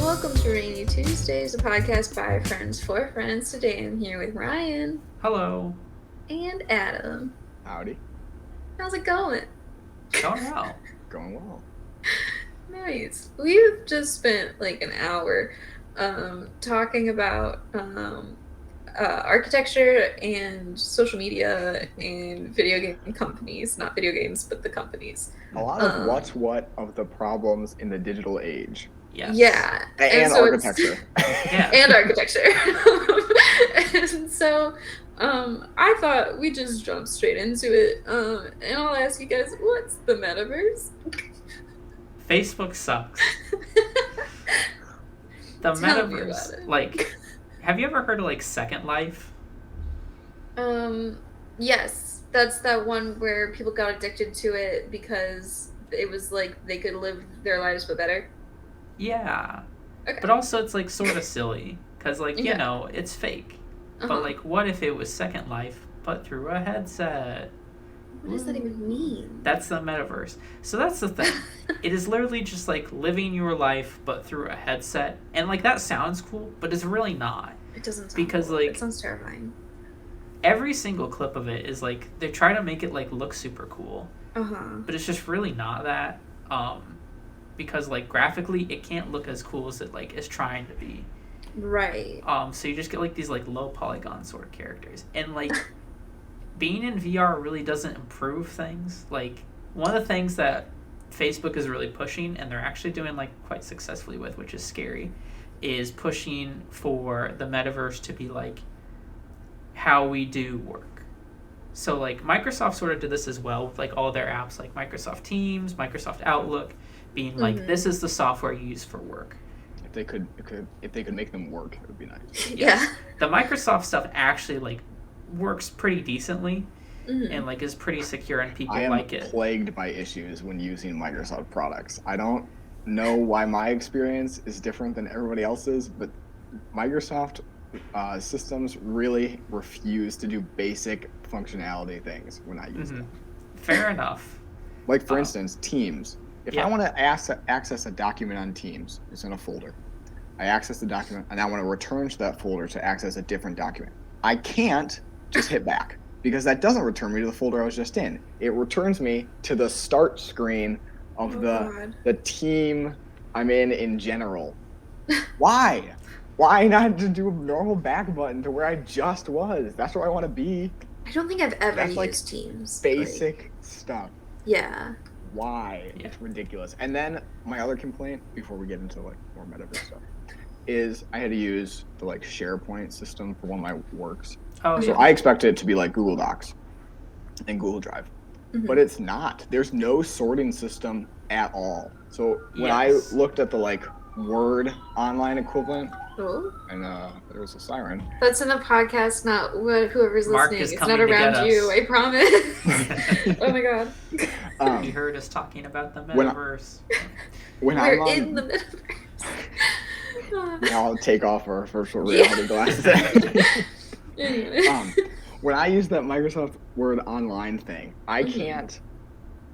Welcome to Rainy Tuesdays, a podcast by friends for friends. Today I'm here with Ryan. Hello. And Adam. Howdy. How's it going? Going well. Going well. Nice. We've just spent like an hour talking about architecture and social media and video game companies. Not video games, but the companies. A lot of what's what of the problems in the digital age. Yes. Yeah. And so architecture. Yeah. And architecture. And so I thought we'd just jump straight into it. And I'll ask you guys, what's the metaverse? Facebook sucks. The Tell me metaverse, about it. like, have you ever heard of like Second Life? Yes. That's that one where people got addicted to it because it was like they could live their lives but better. Yeah. Okay. But also it's like sort of silly because like, you Yeah. know, it's fake. Uh-huh. But like what if it was Second Life but through a headset? What does that even mean? That's the metaverse. So that's the thing. It is literally just like living your life but through a headset. And like that sounds cool, but it's really not. It doesn't sound Because, cool. like- It sounds terrifying. Every single clip of it is like they try to make it like look super cool. Uh-huh. But it's just really not that, because like graphically it can't look as cool as it like is trying to be. Right. So you just get like these like low polygon sort of characters, and like being in VR really doesn't improve things. Like one of the things that Facebook is really pushing, and they're actually doing like quite successfully with, which is scary, is pushing for the metaverse to be like how we do work. So like Microsoft sort of did this as well with like all their apps like Microsoft Teams, Microsoft Outlook, being like this is the software you use for work. If they could make them work, it would be nice. Yeah. The Microsoft stuff actually like works pretty decently Mhm. and like is pretty secure and people I am like it. plagued by issues when using Microsoft products. I don't know why my experience is different than everybody else's, but Microsoft systems really refuse to do basic functionality things when I use them. Fair enough. Like, for instance, Teams. If Yeah. I want to access a document on Teams, it's in a folder. I access the document, and I want to return to that folder to access a different document. I can't just hit back, because that doesn't return me to the folder I was just in. It returns me to the start screen of God. the team I'm in general. Why? Why not just do a normal back button to where I just was? That's where I want to be. I don't think I've ever That's, used like, Teams. Basic stuff. Yeah. Why? Yeah. It's ridiculous. And then my other complaint, before we get into like more metaverse stuff, is I had to use the like SharePoint system for one of my works. Oh, So yeah. I expected it to be like Google Docs and Google Drive, Mhm. but it's not. There's no sorting system at all. So when Yes. I looked at the like Word online equivalent, Oh. and there was a siren. That's in the podcast, not whoever's Mark listening. is It's coming not to get around us. you, I promise. Oh my god. You heard us talking about the when I- metaverse. When We're I'm on, in the metaverse. I'll take off our virtual reality glasses. Anyway. When I use that Microsoft Word Online thing, I Mhm. can't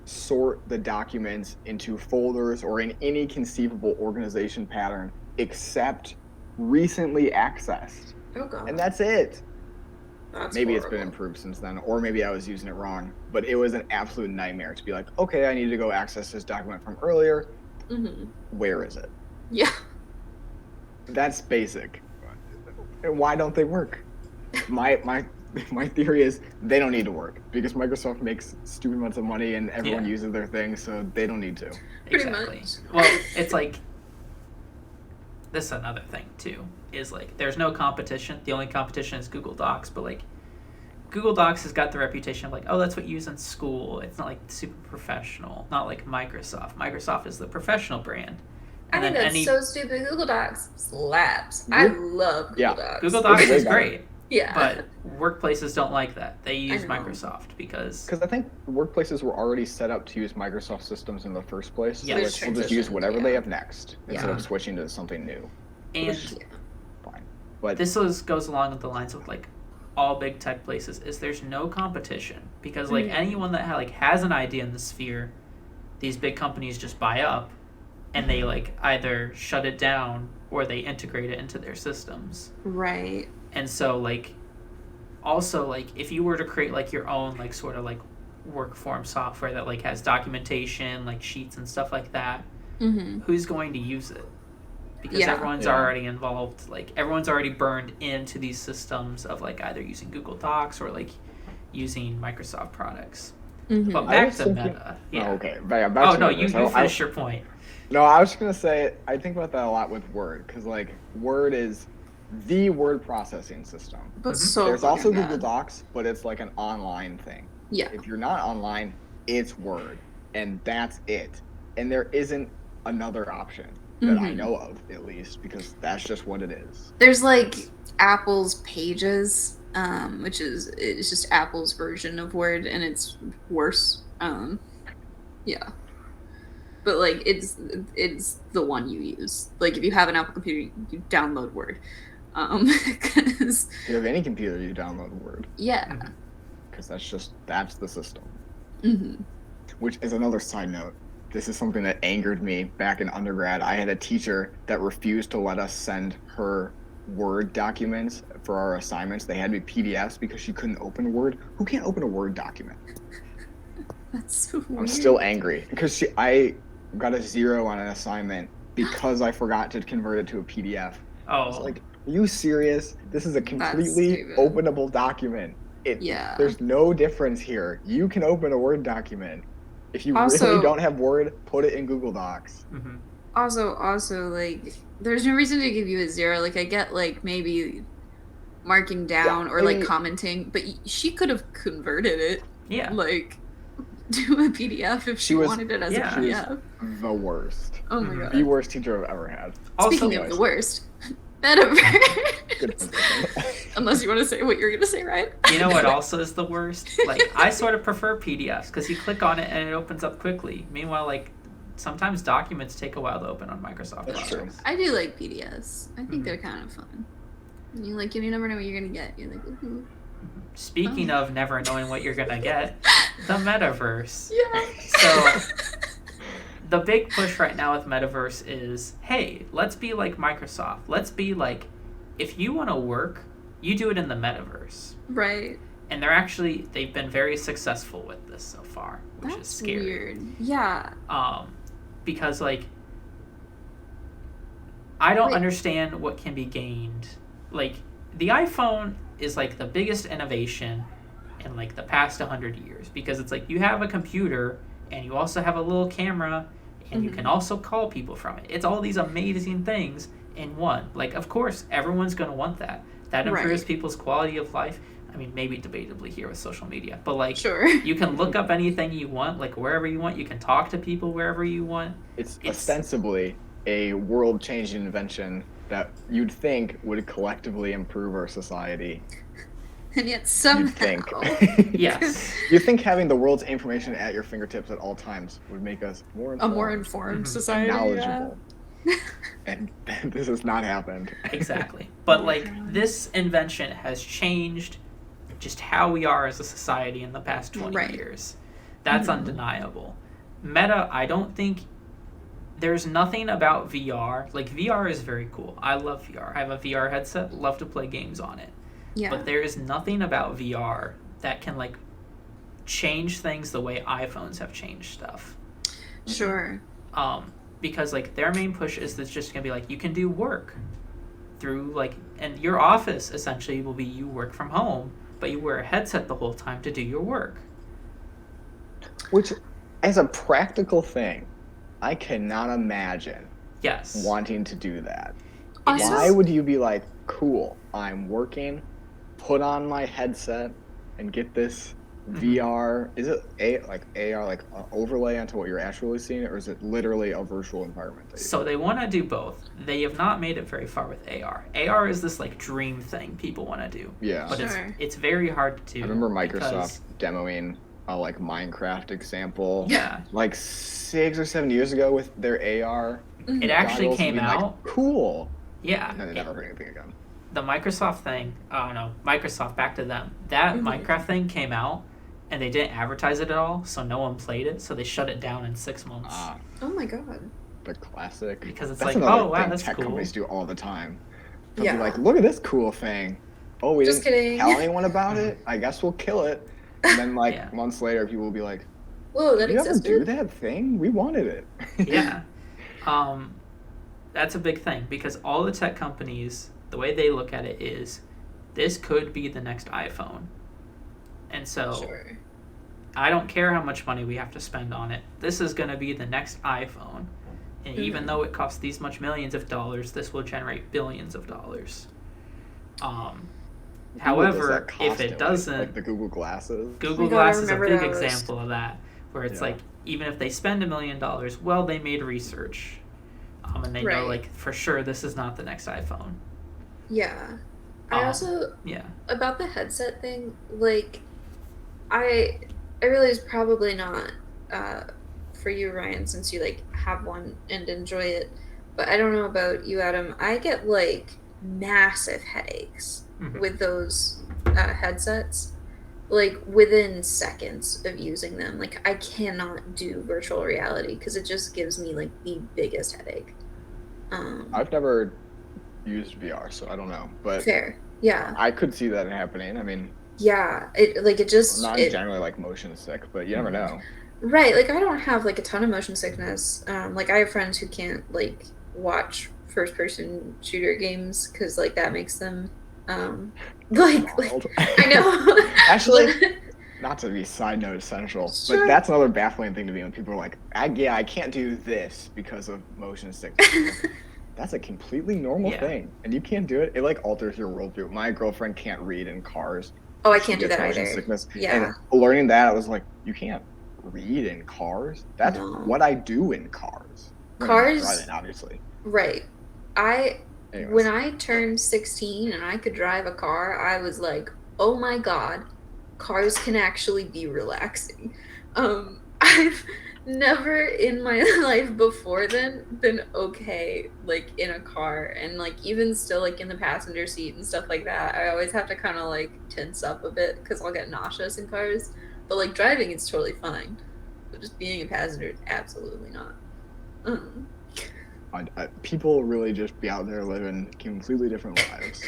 sort the documents into folders or in any conceivable organization pattern except recently accessed. Oh god. And that's it. That's Maybe it's been horrible. improved since then, or maybe I was using it wrong, but it was an absolute nightmare to be like, okay, I need to go access this document from earlier. Mhm. Where is it? Yeah. That's basic. And why don't they work? My theory is they don't need to work because Microsoft makes stupid amounts of money and everyone Yeah. uses their thing, so they don't need to. Pretty Exactly. much. Well, it's like this is another thing too. Is like there's no competition. The only competition is Google Docs, but like Google Docs has got the reputation of like, oh, that's what you use in school. It's not like super professional. Not like Microsoft. Microsoft is the professional brand. I And think then that's any so stupid. Google Docs slaps. I love Google Yeah. Docs. Google Docs It's way is better. great, Yeah. but workplaces don't like that. They use know. Microsoft because Because I think workplaces were already set up to use Microsoft systems in the first place. So Yeah, like, there's we'll just use transition, whatever yeah. they have next instead Yeah. of switching to something new. and Yeah. Fine. But this goes along with the lines of like all big tech places is there's no competition because like Mhm. anyone that has an idea in the sphere, these big companies just buy up and they like either shut it down or they integrate it into their systems. Right. And so like also like if you were to create like your own like sort of like work form software that like has documentation, like sheets and stuff like that, who's going to use it? Because everyone's already involved, like everyone's already burned into these systems of like either using Google Docs or like using Microsoft products. But back to Meta. Yeah. Oh, okay. Back to you finish your point. No, I was just going to say, I think about that a lot with Word, because like Word is the word processing system. But so there's also Google Docs, but it's like an online thing. Yeah. If you're not online, it's Word, and that's it. And there isn't another option that I know of, at least, because that's just what it is. There's like Apple's Pages, which it's just Apple's version of Word, and it's worse. Yeah. But like it's the one you use. Like if you have an Apple computer, you download Word. 'Cause, if you have any computer, you download Word. Yeah. Because that's the system. Which is another side note. This is something that angered me back in undergrad. I had a teacher that refused to let us send her Word documents for our assignments. They had to be PDFs because she couldn't open Word. Who can't open a Word document? That's so weird. I'm still angry because I got a 0 on an assignment because I forgot to convert it to a PDF. I was like, are you serious? This is a completely openable document. There's no difference here. You can open a Word document. If you really don't have Word, put it in Google Docs. Also, like, there's no reason to give you a 0. Like, I get, like, maybe marking down or, like, commenting, but she could have converted it. Yeah. Like, to a PDF if she wanted it as a PDF. She was the worst. Oh, my God. The worst teacher I've ever had. Speaking of the worst, Metaverse. Unless you want to say what you're going to say, right? You know what also is the worst? Like, I sort of prefer PDFs because you click on it and it opens up quickly. Meanwhile, like, sometimes documents take a while to open on Microsoft. That's true. I do like PDFs. I think they're kind of fun. You never know what you're going to get. You're like, ooh. Speaking of never knowing what you're going to get, the Metaverse. Yeah. So, the big push right now with Metaverse is, hey, let's be like Microsoft. Let's be like, if you want to work, you do it in the Metaverse. Right. And they've been very successful with this so far, which is scary. Weird. Yeah. Because, like, I don't understand what can be gained. Like, the iPhone is, like, the biggest innovation in, like, the past 100 years. Because it's like, you have a computer, and you also have a little camera, and you can also call people from it. It's all these amazing things in one. Like, of course, everyone's going to want that. That improves people's quality of life. I mean, maybe debatably here with social media. But, like, you can look up anything you want, like, wherever you want. You can talk to people wherever you want. It's ostensibly a world-changing invention that you'd think would collectively improve our society. And yet somehow... You'd think. Yes. You think having the world's information at your fingertips at all times would make us more informed. A more informed society. Knowledgeable. Yeah. And this has not happened. Exactly. But, like, this invention has changed just how we are as a society in the past 20 years. That's undeniable. Meta, I don't think... There's nothing about VR. Like, VR is very cool. I love VR. I have a VR headset. Love to play games on it. Yeah. But there is nothing about VR that can, like, change things the way iPhones have changed stuff. Sure. Because, like, their main push is that's just going to be, like, you can do work through, like, and your office, essentially, will be you work from home, but you wear a headset the whole time to do your work. Which, as a practical thing, I cannot imagine wanting to do that. Why would you be like, cool, I'm working, put on my headset, and get this VR? Is it AR, like an overlay onto what you're actually seeing, or is it literally a virtual environment? So they want to do both. They have not made it very far with AR. AR is this, like, dream thing people want to do. Yeah. But it's very hard to do. I remember Microsoft demoing a, like, Minecraft example. Yeah. Like 6 or 7 years ago with their AR. It actually came out. Like, cool. Yeah. And then they never heard anything again. The Microsoft thing, I don't know, Microsoft, back to them. That Minecraft thing came out, and they didn't advertise it at all, so no one played it, so they shut it down in 6 months. Oh my god. the classic. Because it's That's like, another oh wow, thing that's tech cool. companies do all the time. They'll Yeah. be like, look at this cool thing. Oh, we Just didn't kidding. tell anyone about it. I guess we'll kill it. And then like Yeah. months later, people will be like, Whoa, that did you ever do existed? that thing? We wanted it. Yeah. That's a big thing because all the tech companies, the way they look at it is, this could be the next iPhone. And so Sure. I don't care how much money we have to spend on it. This is going to be the next iPhone. And even though it costs these much millions of dollars, this will generate billions of dollars. However, if it doesn't, like the Google glasses. Google Glass is a big example of that, where it's like, even if they spend $1 million, well, they made research, and they know like for sure this is not the next iPhone. Yeah. I also about the headset thing, like I realize probably not for you, Ryan, since you like have one and enjoy it. But I don't know about you, Adam. I get like massive headaches with those headsets, like within seconds of using them. Like I cannot do virtual reality because it just gives me like the biggest headache. I've never used VR, so I don't know. But fair, yeah. I could see that happening. I mean, yeah, it just I'm not generally like motion sick, but you never know. Right, like I don't have like a ton of motion sickness. Like I have friends who can't like watch first person shooter games because like that makes them like I know. Actually, not to be side note essential, Sure. but that's another baffling thing to me when people are like, I can't do this because of motion sickness. That's a completely normal thing, and you can't do it. It like alters your worldview. My girlfriend can't read in cars. Oh, I can't do that either. Sickness. Yeah. And learning that, I was like, you can't read in cars. That's what I do in cars. Cars, driving, obviously. Right. When I turned 16 and I could drive a car, I was like, oh my god, cars can actually be relaxing. I've never in my life before then been okay like in a car, and like even still like in the passenger seat and stuff like that, I always have to kind of like tense up a bit because I'll get nauseous in cars. But like driving, it's totally fine, but just being a passenger is absolutely not. People really just be out there living completely different lives.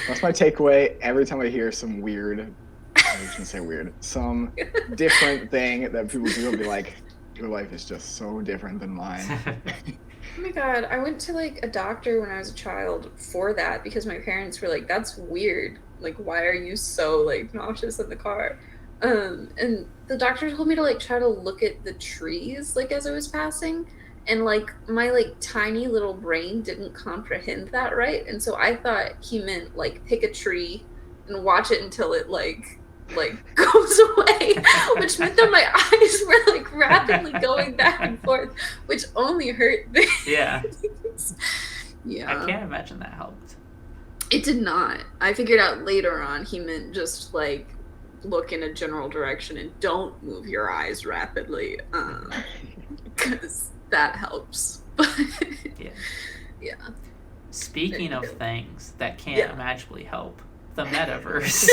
That's my takeaway every time I hear some weird, I shouldn't say weird, some different thing that people do. I'll be like, your life is just so different than mine. Oh my god, I went to like a doctor when I was a child for that because my parents were like, that's weird. Like, why are you so like nauseous in the car? And the doctor told me to like try to look at the trees like as I was passing, and like my like tiny little brain didn't comprehend that right, and so I thought he meant like pick a tree and watch it until it like goes away, which meant that my eyes were like rapidly going back and forth, which only hurt things. Yeah. Yeah. I can't imagine that helped. It did not. I figured out later on he meant just like look in a general direction and don't move your eyes rapidly, because that helps. Yeah. Speaking of things that can't magically help, the Metaverse.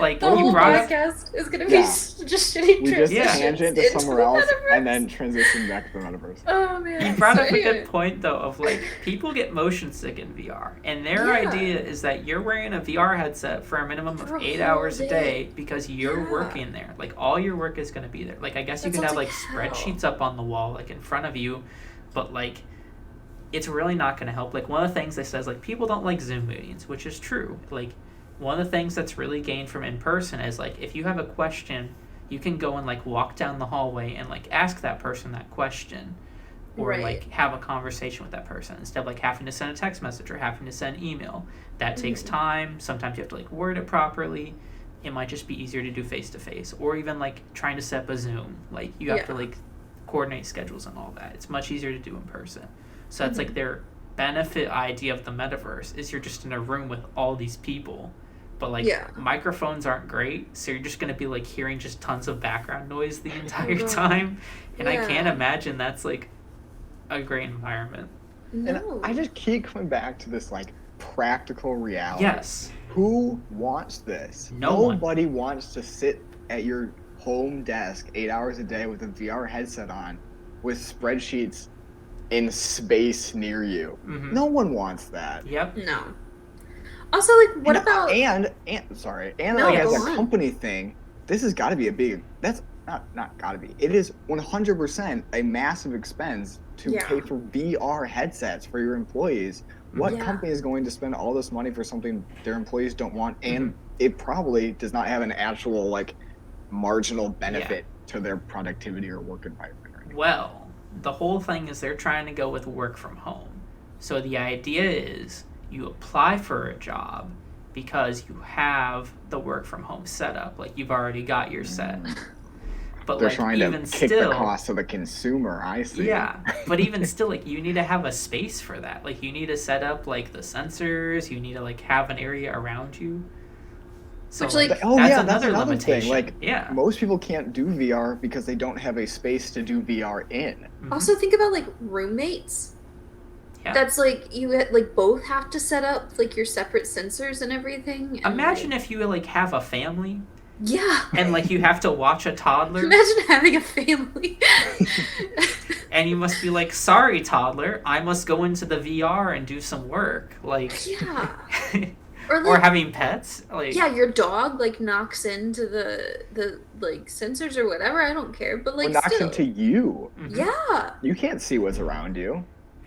Like the whole brought podcast is gonna be just shitty. We just tangent to somewhere else and then transition back to the Metaverse. Oh man! You brought up a good point though of like people get motion sick in VR, and their idea is that you're wearing a VR headset for a minimum of 8 hours a day because you're working there. Like all your work is gonna be there. Like I guess you can have like spreadsheets up on the wall like in front of you, but like it's really not gonna help. Like one of the things they says like people don't like Zoom meetings, which is true. Like one of the things that's really gained from in person is like if you have a question, you can go and like walk down the hallway and like ask that person that question, or like have a conversation with that person instead of like having to send a text message or having to send email. That takes time. Sometimes you have to like word it properly. It might just be easier to do face to face, or even like trying to set up a Zoom. Like you have to like coordinate schedules and all that. It's much easier to do in person. So that's like their benefit idea of the Metaverse is you're just in a room with all these people. But like microphones aren't great, so you're just gonna be like hearing just tons of background noise the entire time, and I can't imagine that's like a great environment. And I just keep coming back to this like practical reality. Yes. Who wants this? Nobody wants to sit at your home desk 8 hours a day with a VR headset on with spreadsheets in space near you. Mhm. No one wants that. Yep. No. Also, like, what about... and No, like as go a on. company thing, this has got to be a big. That's not got to be. It is 100% a massive expense to Yeah. pay for VR headsets for your employees. What Yeah. company is going to spend all this money for something their employees don't want, and it probably does not have an actual like marginal benefit to their productivity or work environment? Right? Well, the whole thing is they're trying to go with work from home. So the idea is you apply for a job because you have the work from home setup, like you've already got your set. But They're like trying even to kick still, the cost to the consumer. I see. yeah, but even still, like you need to have a space for that. Like you need to set up like the sensors. You need to like have an area around you. So Which, like- that's that's another limitation. thing. Like, yeah, most people can't do VR because they don't have a space to do VR in. Mhm. Also, think about, like, roommates. Yeah. That's, like, you, like, both have to set up, like, your separate sensors and everything. And, Imagine like, if you like have a family yeah. and like you have to watch a toddler Imagine having a family. and you must be like, sorry toddler, I must go into the VR and do some work. Like Yeah. or Or, like, having pets. Like yeah, your dog, like, knocks into the like, sensors or whatever. I don't care. But, like, Or knocks still. into you. Mhm. Yeah. You can't see what's around you.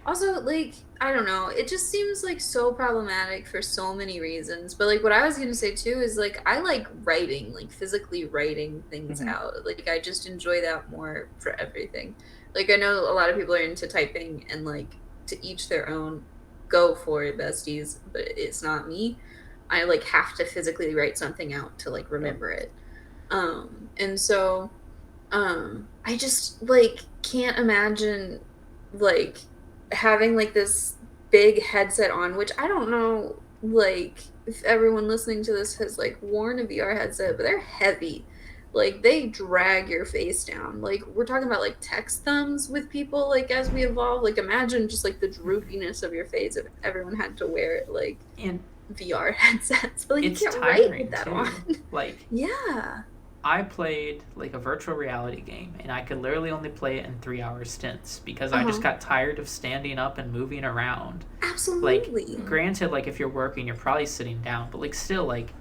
Also, like, I don't know. It just seems, like, so problematic for so many reasons. But, like, what I was going to say, too, is, like, I like writing, like, physically writing things Mhm. out. Like, I just enjoy that more for everything. Like, I know a lot of people are into typing, and, like, to each their own. Go for it, besties. But it's not me. I, like, have to physically write something out to, like, remember it. And so, I just, like, can't imagine, like, having, like, this big headset on, which I don't know, like, if everyone listening to this has, like, worn a VR headset, but they're heavy. Like, they drag your face down. Like, we're talking about, like, text thumbs with people, like, as we evolve. Like, imagine just, like, the droopiness of your face if everyone had to wear, like, and VR headsets. But, like, it's you can't write tiring with that too. on. Like Yeah. I played like a virtual reality game and I could literally only play it in 3-hour stints because I just got tired of standing up and moving around. Absolutely. Like granted, like if you're working you're probably sitting down, but like still like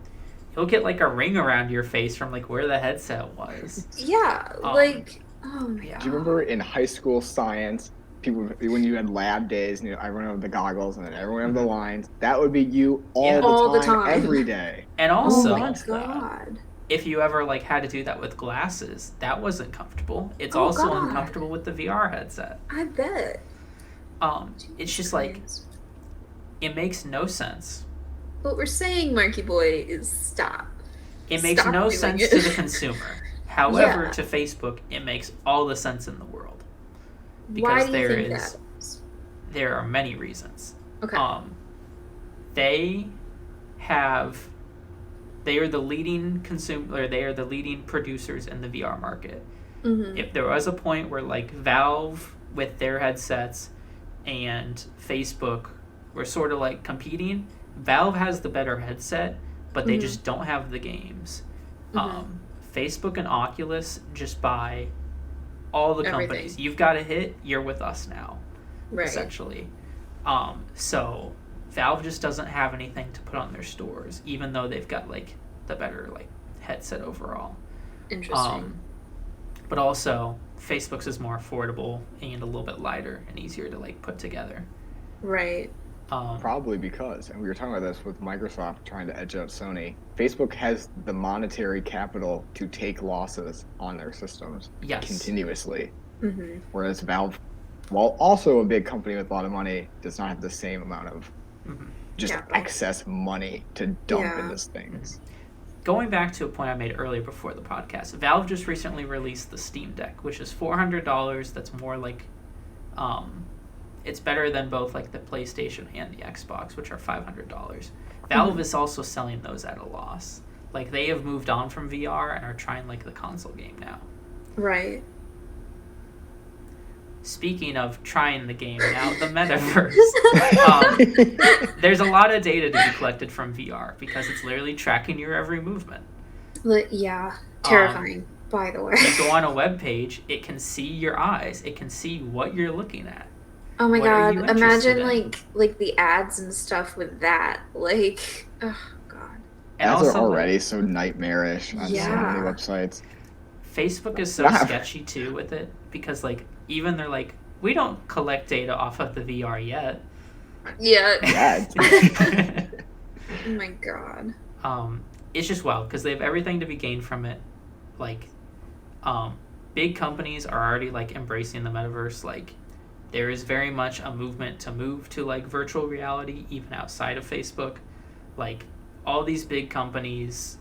you'll get like a ring around your face from like where the headset was. Yeah. Like, oh my god. Do you remember in high school science, people when you had lab days, and everyone had the goggles and then everyone had the lines? That would be you all the time, every day. And Oh also, my god. if you ever like had to do that with glasses, that wasn't comfortable. It's also God. uncomfortable with the VR headset. I bet. It's just like it makes no sense. What we're saying, Marky Boy, is stop. It makes Stop no doing sense it. to the consumer. However, Yeah. to Facebook, it makes all the sense in the world. Why Because do you there think is that is? there are many reasons. Okay. They are the leading they are the leading producers in the VR market. Mm-hmm. If there was a point where like Valve with their headsets and Facebook were sort of like competing, Valve has the better headset, but they just don't have the games. Facebook and Oculus just buy all the Everything. companies. You've got a hit, you're with us now, Right. essentially. So Valve just doesn't have anything to put on their stores, even though they've got like the better like headset overall. Interesting. But also Facebook's is more affordable and a little bit lighter and easier to like put together. Right. Probably because, and we were talking about this with Microsoft trying to edge out Sony, Facebook has the monetary capital to take losses on their systems continuously. Mm-hmm. Whereas Valve, while also a big company with a lot of money, does not have the same amount of just excess money to dump into things. Going back to a point I made earlier before the podcast, Valve just recently released the Steam Deck, which is $400. That's more like, it's better than both like the PlayStation and the Xbox, which are $500. Valve is also selling those at a loss. Like they have moved on from VR and are trying like the console game now. Right. Speaking of trying the game now, the Metaverse. There's a lot of data to be collected from VR because it's literally tracking your every movement. Yeah. Terrifying. by the way. You go on a web page, it can see your eyes. It can see what you're looking at. Oh my What are you god, interested imagine in? like the ads and stuff with that. Like, oh god. And Ads are also, like, already so nightmarish on so many Yeah. websites. Facebook is so Not- sketchy too with it because, like, even they're like, we don't collect data off of the VR yet. Yeah. Yeah. Oh my god. It's just wild because they have everything to be gained from it. Like, big companies are already like embracing the metaverse. Like, there is very much a movement to move to like virtual reality, even outside of Facebook. Like, all these big companies,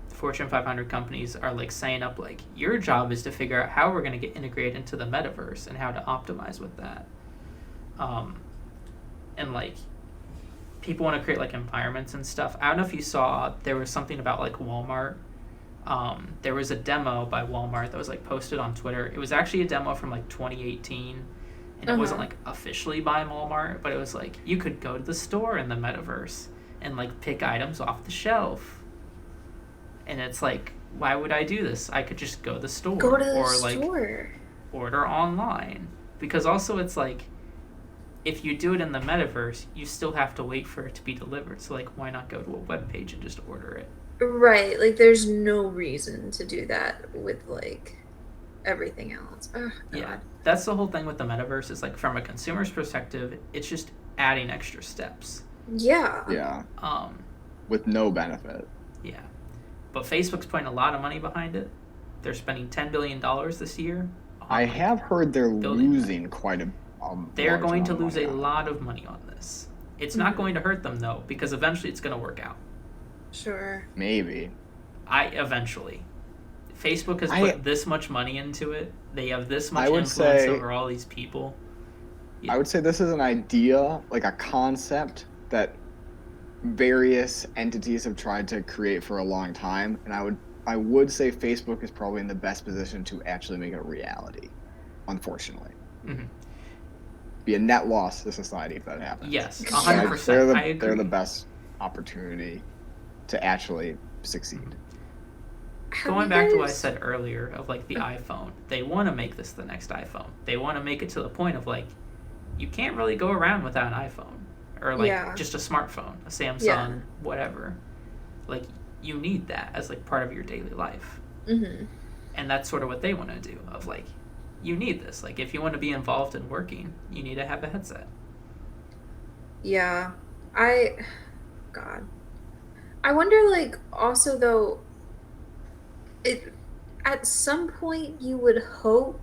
Fortune 500 companies, are like saying up like, your job is to figure out how we're going to get integrated into the metaverse and how to optimize with that. And like, people want to create like environments and stuff. I don't know if you saw, there was something about like Walmart. There was a demo by Walmart that was like posted on Twitter. It was actually a demo from like 2018, and it wasn't like officially by Walmart, but it was like you could go to the store in the metaverse and like pick items off the shelf. And it's like, why would I do this? I could just go to the store Go to the or store. like order online. Because also it's like, if you do it in the metaverse, you still have to wait for it to be delivered. So like, why not go to a web page and just order it? Right, like there's no reason to do that with like everything else. Oh, God. Yeah, that's the whole thing with the metaverse. Is like, from a consumer's perspective, it's just adding extra steps. Yeah. Yeah. Um, With no benefit. yeah, but Facebook's putting a lot of money behind it. They're spending $10 billion this year. I have heard they're building losing quite a. They're large going to amount of lose money a on it. lot of money on this. It's not going to hurt them though, because eventually it's going to work out. Sure. Maybe. Eventually. Facebook has put this much money into it. They have this much would influence say- over all these people. I would say this is an idea, like a concept that various entities have tried to create for a long time, and I would say Facebook is probably in the best position to actually make it a reality. Unfortunately, Mhm. be a net loss to society if that happens. Yes, Yeah, 100%. I agree. They're the best opportunity to actually succeed. Going back to what I said earlier of like the iPhone, they want to make this the next iPhone. They want to make it to the point of like, you can't really go around without an iPhone or like just a smartphone, a Samsung, whatever. Like, you need that as like part of your daily life. Mm-hmm. And that's sort of what they want to do of like, you need this. Like, if you want to be involved in working, you need to have a headset. Yeah. God. I wonder, like, also though, at some point you would hope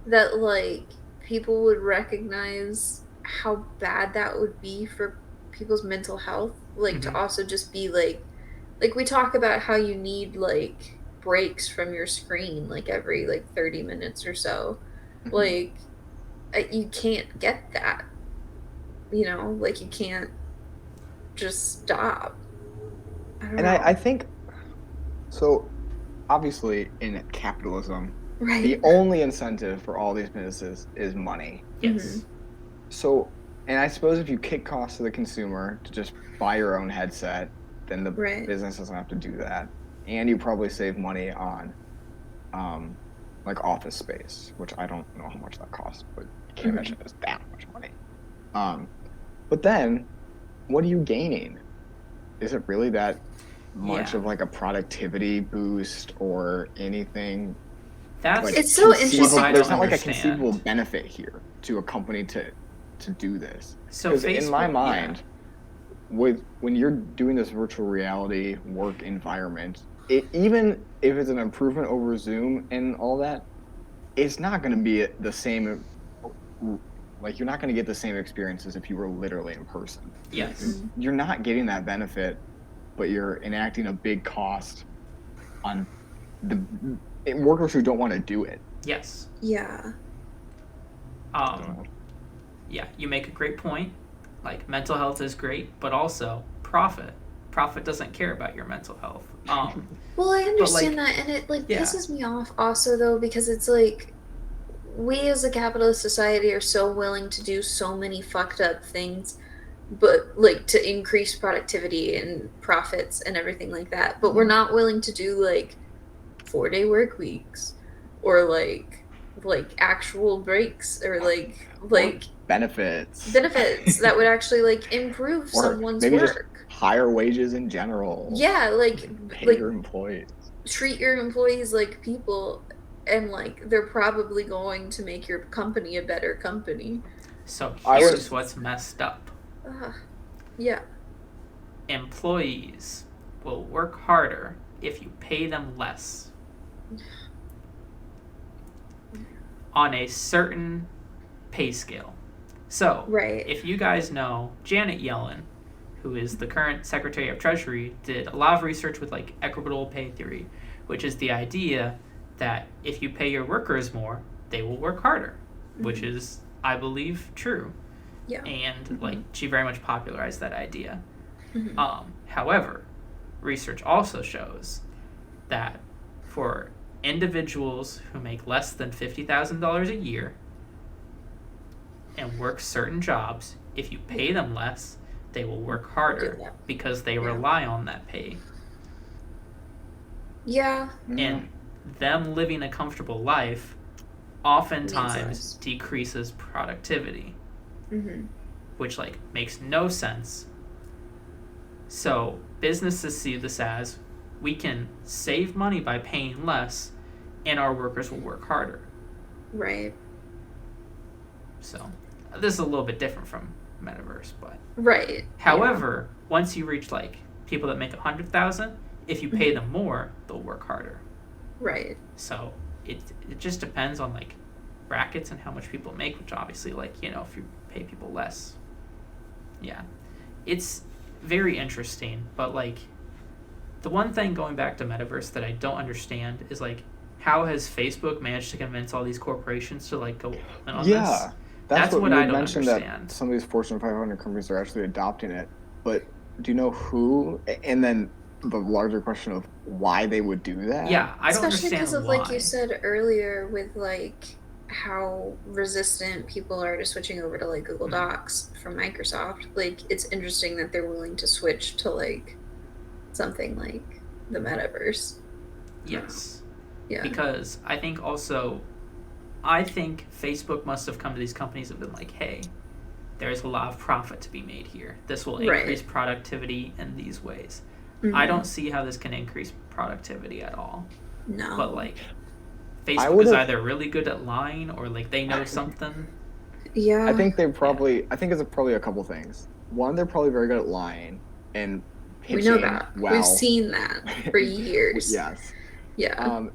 that like people would recognize how bad that would be for people's mental health, like to also just be like we talk about how you need like breaks from your screen like every like 30 minutes or so. Like, you can't get that, like you can't just stop. I don't know. I think so. Obviously, in capitalism, right. the only incentive for all these businesses is money. Yes. So, and I suppose if you kick costs to the consumer to just buy your own headset, then the business doesn't have to do that. And you probably save money on like office space, which I don't know how much that costs, but I can't imagine it's that much money. But then, what are you gaining? Is it really that much of like a productivity boost or anything? That's like, it's so interesting. There's not like a conceivable benefit here to a company to do this. So Because Facebook, in my mind, when you're doing this virtual reality work environment, even if it's an improvement over Zoom and all that, it's not going to be the same. Like, you're not going to get the same experiences if you were literally in person. Yes. You're not getting that benefit, but you're enacting a big cost on the workers who don't want to do it. Yes. Yeah. Yeah, you make a great point. Like, mental health is great, but also profit. Profit doesn't care about your mental health. Well, I understand that, and it pisses me off also though, because it's like, we as a capitalist society are so willing to do so many fucked up things, but like to increase productivity and profits and everything like that, but we're not willing to do like 4-day work weeks, or like actual breaks, or like benefits that would actually like improve or someone's maybe just work. higher wages in general. Yeah, pay your employees. treat your employees like people, and like they're probably going to make your company a better company. So here's what's messed up. Yeah. Employees will work harder if you pay them less. On a certain pay scale. So, right. If you guys know, Janet Yellen, who is the current Secretary of Treasury, did a lot of research with like equitable pay theory, which is the idea that if you pay your workers more, they will work harder, which is, I believe, true. Yeah. And like she very much popularized that idea. However, research also shows that for individuals who make less than $50,000 a year and work certain jobs, if you pay them less, they will work harder because they rely on that pay. Yeah. And them living a comfortable life oftentimes decreases productivity, which like makes no sense. So businesses see this as, we can save money by paying less and our workers will work harder. Right. So this is a little bit different from Metaverse, but right. However, once you reach like people that make 100,000, if you pay them more, they'll work harder. Right. So it just depends on like brackets and how much people make, which obviously like, you know, if you pay people less. Yeah. It's very interesting, but like the one thing going back to Metaverse that I don't understand is like, how has Facebook managed to convince all these corporations to like go in on this? That's what I don't understand. That some of these Fortune 500 companies are actually adopting it, but do you know who? And then the larger question of why they would do that? Yeah, I don't Especially understand because of why. like you said earlier, with like how resistant people are to switching over to like Google Docs from Microsoft. Like it's interesting that they're willing to switch to like something like the Metaverse. Yes. Yeah. Because I think Facebook must have come to these companies and been like, hey, there's a lot of profit to be made here. This will increase productivity in these ways. I don't see how this can increase productivity at all. No. But like Facebook is either really good at lying or like they know something. Yeah. I think it's probably a couple things. One, they're probably very good at lying and pitching. We know that. We've seen that for years. Yes. Yeah.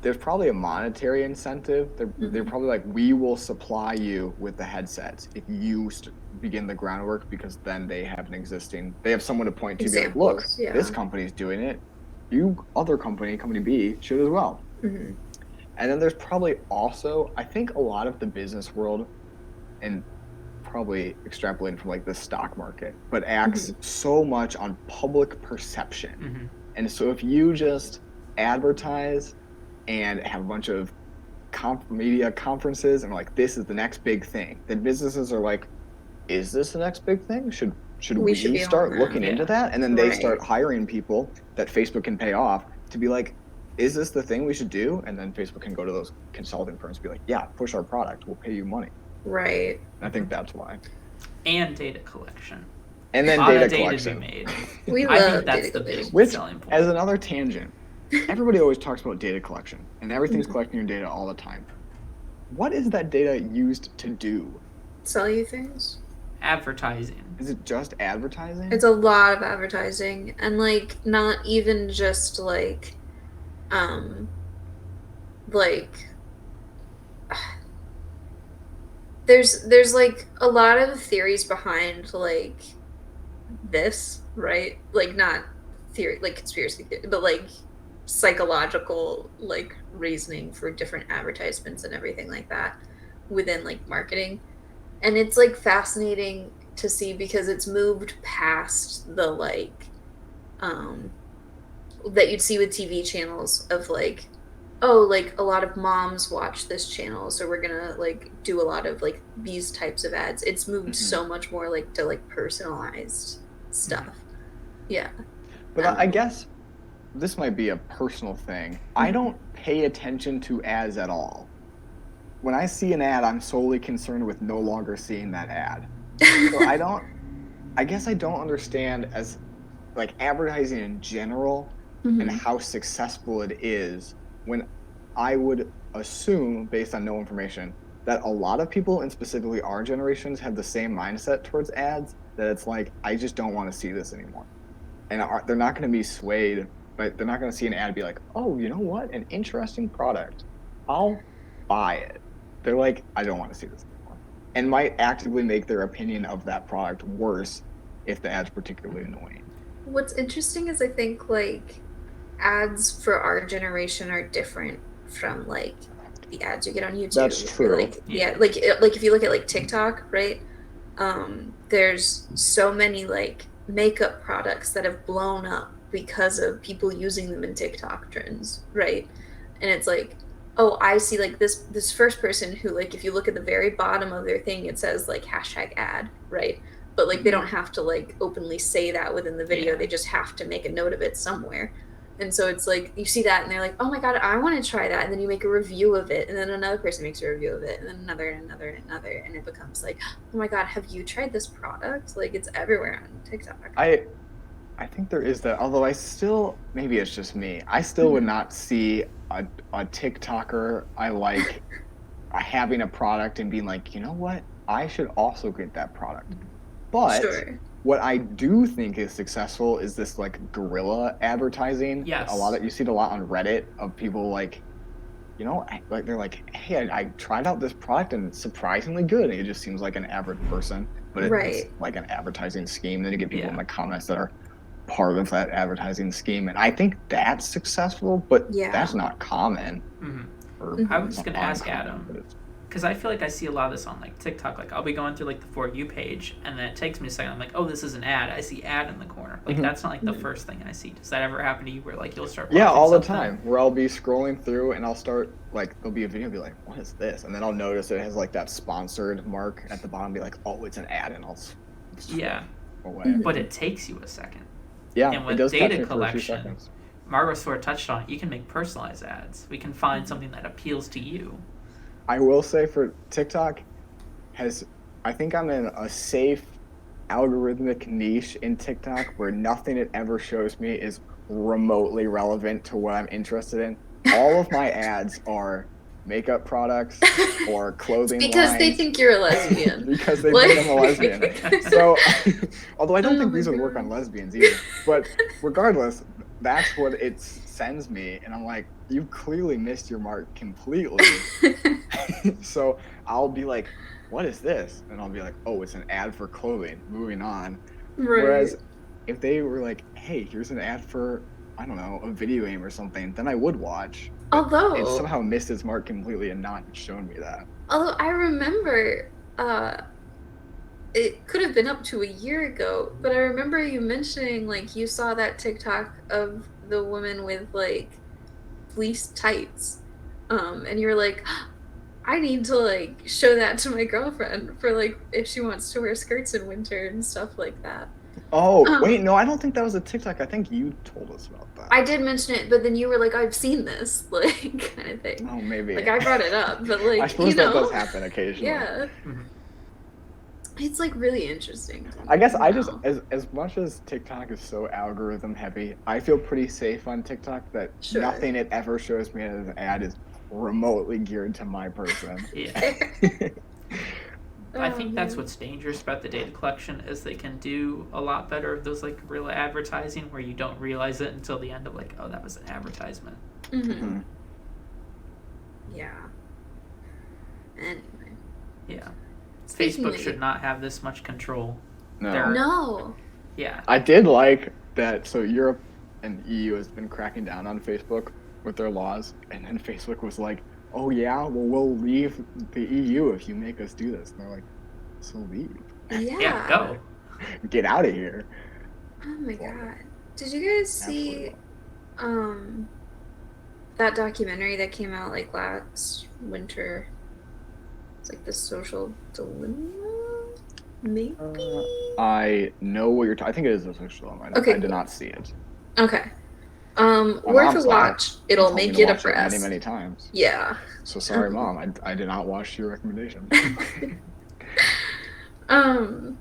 There's probably a monetary incentive. They're probably like, we will supply you with the headsets if you begin the groundwork, because then they have someone to point to. Be like, look, this company's doing it. You, other company B, should as well. And then there's probably also, I think a lot of the business world, and probably extrapolating from like the stock market, but acts so much on public perception. And so if you just advertise and have a bunch of media conferences and like, this is the next big thing, then businesses are like, is this the next big thing? Should we start looking into that? And then they start hiring people that Facebook can pay off to be like, is this the thing we should do? And then Facebook can go to those consulting firms and be like, yeah, push our product, we'll pay you money. Right. And I think that's why. And data collection. And then data collection. Made. I think that's the big selling point. As another tangent, everybody always talks about data collection, and everything's collecting your data all the time. What is that data used to do? Sell you things. Advertising. Is it just advertising? It's a lot of advertising, and like not even just like there's like a lot of theories behind like this, right? Like not theory, like conspiracy theory, but like psychological like reasoning for different advertisements and everything like that within like marketing. And it's like fascinating to see because it's moved past the like that you'd see with TV channels of like, oh, like a lot of moms watch this channel, so we're gonna like do a lot of like these types of ads. It's moved so much more like to like personalized stuff. Yeah. But I guess this might be a personal thing. I don't pay attention to ads at all. When I see an ad, I'm solely concerned with no longer seeing that ad. So I guess I don't understand as like advertising in general and how successful it is when I would assume, based on no information, that a lot of people, and specifically our generations, have the same mindset towards ads, that it's like, I just don't want to see this anymore. And they're not going to be swayed, but they're not going to see an ad and be like, oh, you know what? An interesting product. I'll buy it. They're like, I don't want to see this anymore. And might actively make their opinion of that product worse if the ad's particularly annoying. What's interesting is I think like ads for our generation are different from like the ads you get on YouTube. That's true. Like like if you look at like TikTok, right? There's so many like makeup products that have blown up because of people using them in TikTok trends, right? And it's like, oh, I see like this first person who like if you look at the very bottom of their thing, it says like #ad, right? But like they don't have to like openly say that within the video. They just have to make a note of it somewhere. And so it's like you see that and they're like, oh my god, I want to try that. And then you make a review of it, and then another person makes a review of it, and then another and another and another, and it becomes like, oh my god, have you tried this product? Like it's everywhere on TikTok. I think there is that, although I still, maybe it's just me, I still would not see a TikToker I like having a product and being like, you know what, I should also get that product. But what I do think is successful is this like guerrilla advertising. Yes. You see it a lot on Reddit of people like, you know, like they're like, hey, I tried out this product and it's surprisingly good. And it just seems like an average person, but it's like an advertising scheme. Then you get people in the comments that are part of that advertising scheme, and I think that's successful, but that's not common. I was just gonna ask Adam, because I feel like I see a lot of this on like TikTok. Like I'll be going through like the For You page, and then it takes me a second. I'm like, oh, this is an ad. I see ad in the corner. Like that's not like the first thing I see. Does that ever happen to you where like you'll start? Yeah, all the time. Where I'll be scrolling through and I'll start like there'll be a video and be like, what is this? And then I'll notice it has like that sponsored mark at the bottom. Be like, oh, it's an ad, and I'll away. But it takes you a second. Yeah, and with data collection, Margot sort of touched on it. You can make personalized ads. We can find something that appeals to you. I will say for TikTok I think I'm in a safe algorithmic niche in TikTok where nothing it ever shows me is remotely relevant to what I'm interested in. All of my ads are makeup products or clothing because lines. They think you're a lesbian. Because they think I'm a lesbian. So, although I don't think these would work on lesbians either. But regardless, that's what it sends me. And I'm like, you clearly missed your mark completely. So I'll be like, what is this? And I'll be like, oh, it's an ad for clothing. Moving on. Right. Whereas if they were like, hey, here's an ad for, I don't know, a video game or something, then I would watch. Although it somehow missed its mark completely and not shown me that. Although I remember, it could have been up to a year ago, but I remember you mentioning like you saw that TikTok of the woman with like fleece tights, and you were like, I need to like show that to my girlfriend for like if she wants to wear skirts in winter and stuff like that. Oh, wait, no, I don't think that was a TikTok. I think you told us about that. I did mention it, but then you were like, I've seen this, like, kind of thing. Oh, maybe. Like, I brought it up, but, like, I suppose that does happen occasionally. Yeah. It's, like, really interesting. I guess I just, as much as TikTok is so algorithm heavy, I feel pretty safe on TikTok that nothing it ever shows me as an ad is remotely geared to my person. Yeah. I think that's what's dangerous about the data collection is they can do a lot better of those like guerrilla advertising where you don't realize it until the end of like, oh, that was an advertisement. Yeah. Anyway. Yeah. Facebook should not have this much control. No. No. Yeah. I did like that. So Europe and EU has been cracking down on Facebook with their laws, and then Facebook was like, oh yeah, well we'll leave the EU if you make us do this. And they're like, so leave. Yeah, go. Get out of here. Oh my god. Did you guys see that documentary that came out like last winter? It's like The Social Dilemma? Maybe? I know what you're talking. I think it is The Social Dilemma. I did not see it. Okay. My Worth mom a saw it watch. and It'll told me make to you watch it many, depressed. many times. Yeah. So sorry, Mom. I did not watch your recommendation. um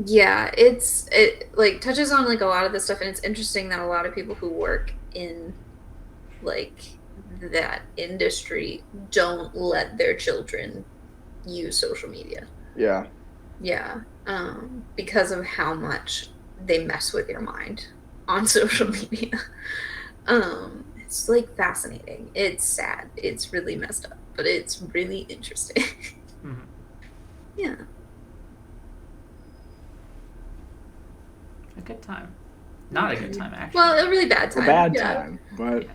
yeah, it like touches on like a lot of this stuff, and it's interesting that a lot of people who work in like that industry don't let their children use social media. Yeah. Yeah. Because of how much they mess with your mind on social media. It's like fascinating. It's sad. It's really messed up, but it's really interesting. Mm-hmm. Yeah. A good time. Not a good time, actually. Well, a really bad time. A bad Yeah. time, but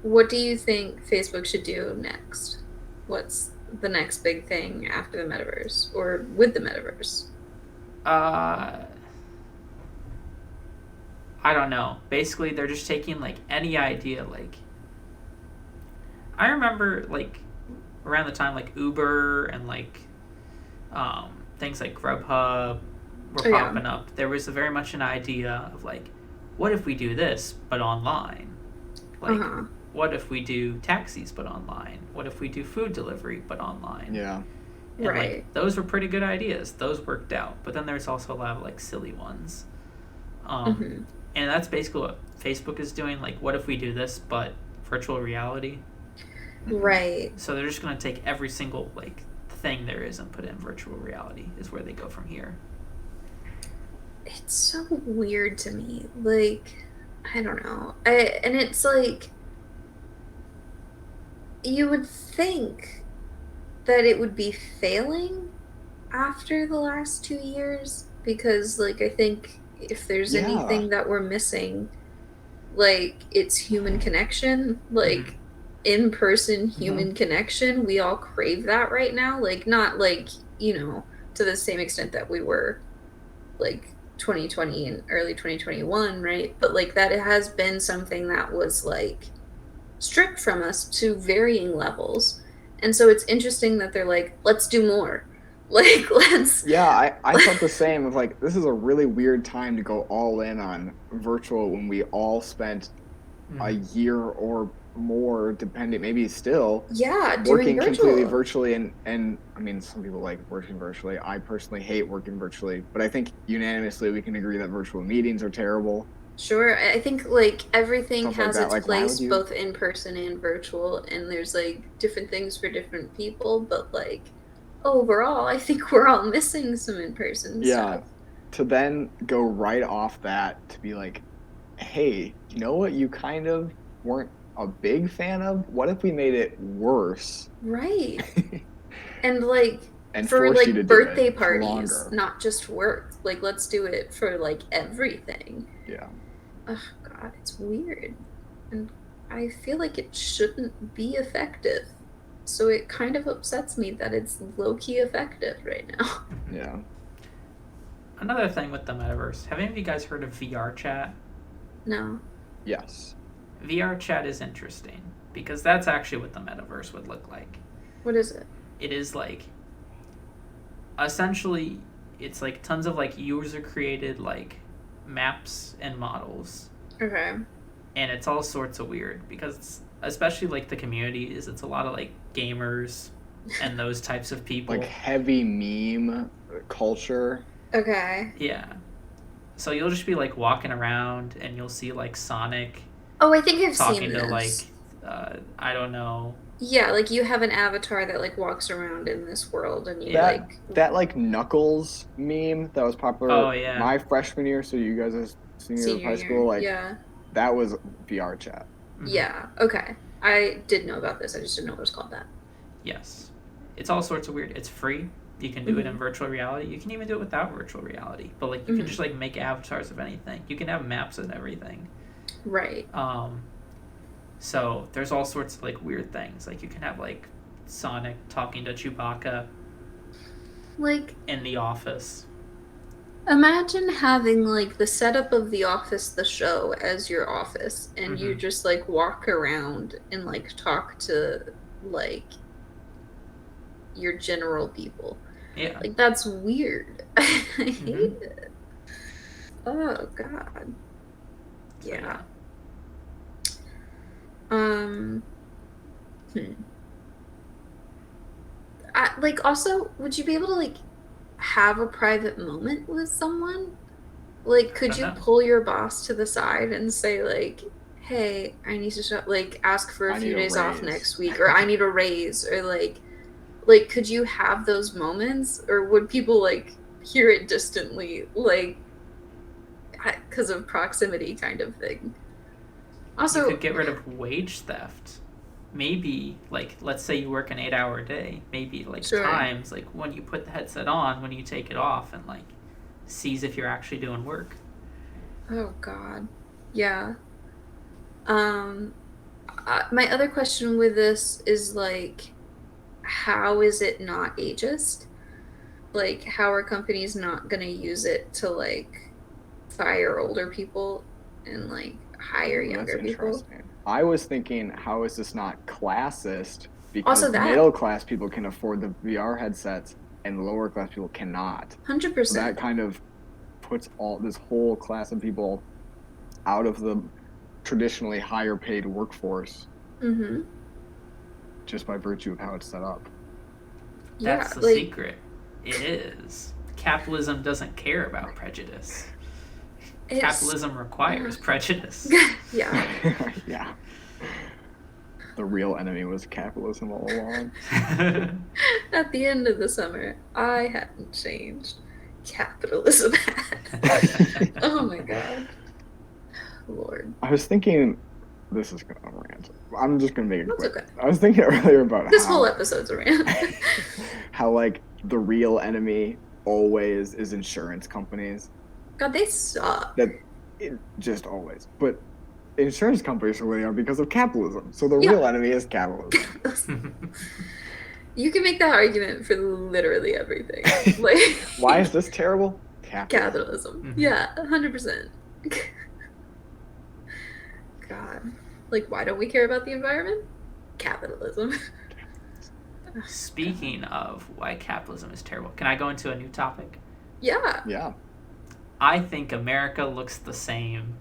What do you think Facebook should do next? What's the next big thing after the metaverse or with the metaverse? I don't know. Basically, they're just taking like any idea. Like, I remember like around the time like Uber and like things like Grubhub were Oh, yeah. popping up. There was very much an idea of like, what if we do this but online? Like, Uh-huh. what if we do taxis but online? What if we do food delivery but online? yeah. And Right. like those were pretty good ideas. Those worked out. But then there's also a lot of like silly ones. Mm-hmm. And that's basically what Facebook is doing. Like, what if we do this but virtual reality? Right. So they're just gonna take every single like thing there is and put it in virtual reality. Is where they go from here. It's so weird to me. Like, I don't know. And it's like you would think that it would be failing after the last 2 years because like I think if there's Yeah. anything that we're missing, like it's human connection, like in-person human connection. We all crave that right now. Like not like, to the same extent that we were like 2020 and early 2021, right? But like that it has been something that was like stripped from us to varying levels. And so it's interesting that they're like, let's do more. Like, let's. Yeah, I felt the same of like, this is a really weird time to go all in on virtual when we all spent a year or more, depending, maybe still, Yeah, working doing completely virtual. virtually. And I mean, some people like working virtually. I personally hate working virtually, but I think unanimously we can agree that virtual meetings are terrible. Sure. I think like everything Stuff like has that. its Like, why would place you? both in person and virtual, and there's like different things for different people, but like overall, I think we're all missing some in person Yeah, stuff. to then go right off that to be like, hey, you know what you kind of weren't a big fan of? What if we made it worse Right. And like and for force you to like do it birthday for parties, longer? not just work. Like let's do it for like everything. Yeah. Oh God, it's weird. And I feel like it shouldn't be effective. So it kind of upsets me that it's low-key effective right now. Yeah. Another thing with the metaverse. Have any of you guys heard of VR chat? No. Yes. VR chat is interesting because that's actually what the metaverse would look like. What is it? It is like essentially it's like tons of like user created like maps and models, Okay. and it's all sorts of weird because it's, especially like the community is it's a lot of like gamers and those types of people. Like heavy meme culture. Okay. Yeah. So you'll just be like walking around and you'll see like Sonic Oh, I think I've talking seen to this. like I don't know. Yeah, like you have an avatar that like walks around in this world and you like That like Knuckles meme that was popular Oh, yeah. my freshman year, so you guys are senior year of senior high year. school, like Yeah. that was VR chat. Yeah. Okay. I did know about this. I just didn't know it was called that. Yes. It's all sorts of weird. It's free. You can do it in virtual reality. You can even do it without virtual reality. But like you can just like make avatars of anything. You can have maps and everything. Right. So there's all sorts of like weird things. Like you can have like Sonic talking to Chewbacca Like in the office. imagine having like the setup of The Office the show as your office and you just like walk around and like talk to like your general people. Yeah. Like, that's weird. I hate Mhm. it. Oh, God. So, Yeah. Um, hmm. Like, also, would you be able to, like, have a private moment with someone? Like, I could don't you know. pull your boss to the side and say, like, hey, I need to like, ask for a I need few a days off raise. next week, or I need a raise, or like, could you have those moments, or would people, like, hear it distantly, like, because of proximity kind of thing? You could Also, get rid of wage theft. Maybe, like, let's say you work an 8 hour day. Maybe, like, sure. times, like, when you put the headset on, when you take it off, and, like, sees if you're actually doing work. Oh, God. Yeah. Um, my other question with this is, like, how is it not ageist? Like, how are companies not going to use it to, like, fire older people and, like, hire Ooh, that's younger people? interesting. I was thinking, how is this not classist? Also, Because that middle class people can afford the VR headsets and lower class people cannot. So that 100%. kind of puts all this whole class of people out of the traditionally higher paid workforce Mm-hmm. just by virtue of how it's set up. That's Yeah, the like, secret. It is. Capitalism doesn't care about prejudice. it's. Capitalism requires prejudice. Yeah. Yeah. The real enemy was capitalism all along. At the end of the summer, I hadn't changed. Capitalism had. Oh my God. Lord. I was thinking, this is gonna rant. I'm just gonna make it That's quick. okay. I was thinking earlier about This whole episode's a rant. how like the real enemy always is insurance companies. God, they suck. That it just always. But insurance companies are where they are because of capitalism. So the Yeah. real enemy is capitalism. You can make that argument for literally everything. Like, Why is this terrible? capitalism. Mhm. Yeah, 100%. God. Like, why don't we care about the environment? Capitalism. Speaking of why capitalism is terrible, can I go into a new topic? Yeah. Yeah. I think America looks the same.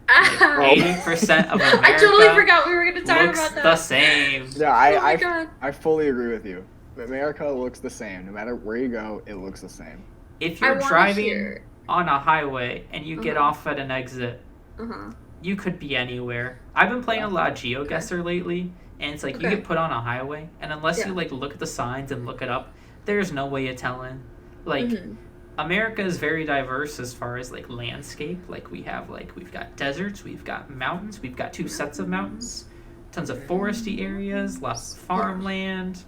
Ah, 80% of America I totally forgot we were going to talk looks about the that. same. Yeah, Oh my God. I fully agree with you. America looks the same. No matter where you go, it looks the same. If I you're want to driving hear. on a highway and you get Uh-huh. off at an exit, Uh-huh. you could be anywhere. I've been playing Yeah. a lot of GeoGuessr lately, and it's like you Okay. get put on a highway, and unless you Yeah. like look at the signs and look it up, there's no way of telling. Like Mm-hmm. America is very diverse as far as like landscape. Like we've got deserts, we've got mountains, we've got two sets of mountains, tons of foresty areas, lots of farmland.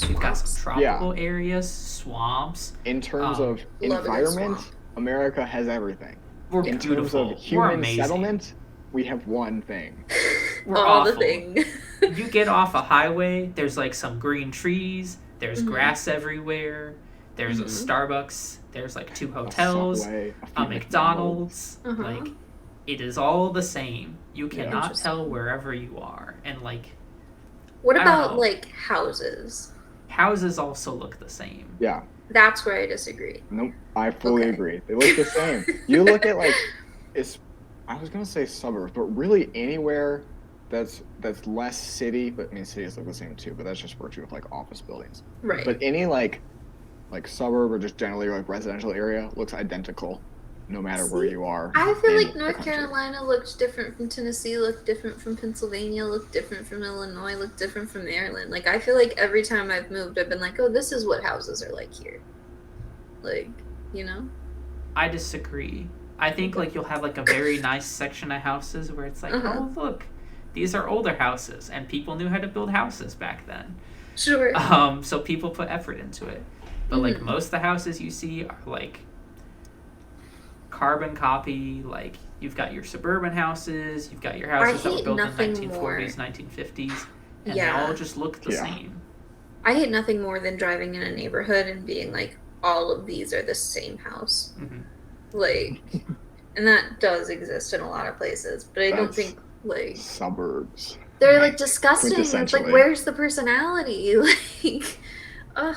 We've got some Swamps. tropical areas, swamps. In terms Um, of Love a good environment, swamp. America has everything. We're In beautiful. terms of We're human amazing. settlement, we have one thing. We're All awful. the thing. You get off a highway, there's like some green trees, there's Mhm. grass everywhere, there's a Mhm. Starbucks, there's like two A hotels, Subway, a McDonald's. Uh-huh. Like, it is all the same. You Yeah. cannot Interesting. tell wherever you are. And like, What I don't about know. like houses? houses also look the same. Yeah. That's where I disagree. Nope. I fully Okay. agree. They look the same. You look at like it's I was gonna say suburbs, but really anywhere that's less city, but I mean cities look the same too, but that's just virtue of like office buildings. Right. But any like suburb or just generally like residential area looks identical no matter where See, you are. I feel in like the North country. Carolina looked different from Tennessee, looked different from Pennsylvania, looked different from Illinois, looked different from Maryland. Like, I feel like every time I've moved, I've been like, oh, this is what houses are like here. Like, you know? I disagree. I think like you'll have like a very nice section of houses where it's like, Uh-huh. oh look, these are older houses and people knew how to build houses back then. Sure. So people put effort into it. But like Mhm. most of the houses you see are like carbon copy. Like you've got your suburban houses, you've got your houses that were hate built in nothing 1940s, 1950s, and Yeah. they all just look the Yeah. same. I hate nothing more than driving in a neighborhood and being like, all of these are the same house. Mm-hmm. Like, and that does exist in a lot of places, but I don't That's think, like, suburbs. they're like disgusting. It's like, Quintessentially. where's the personality? Like, ugh.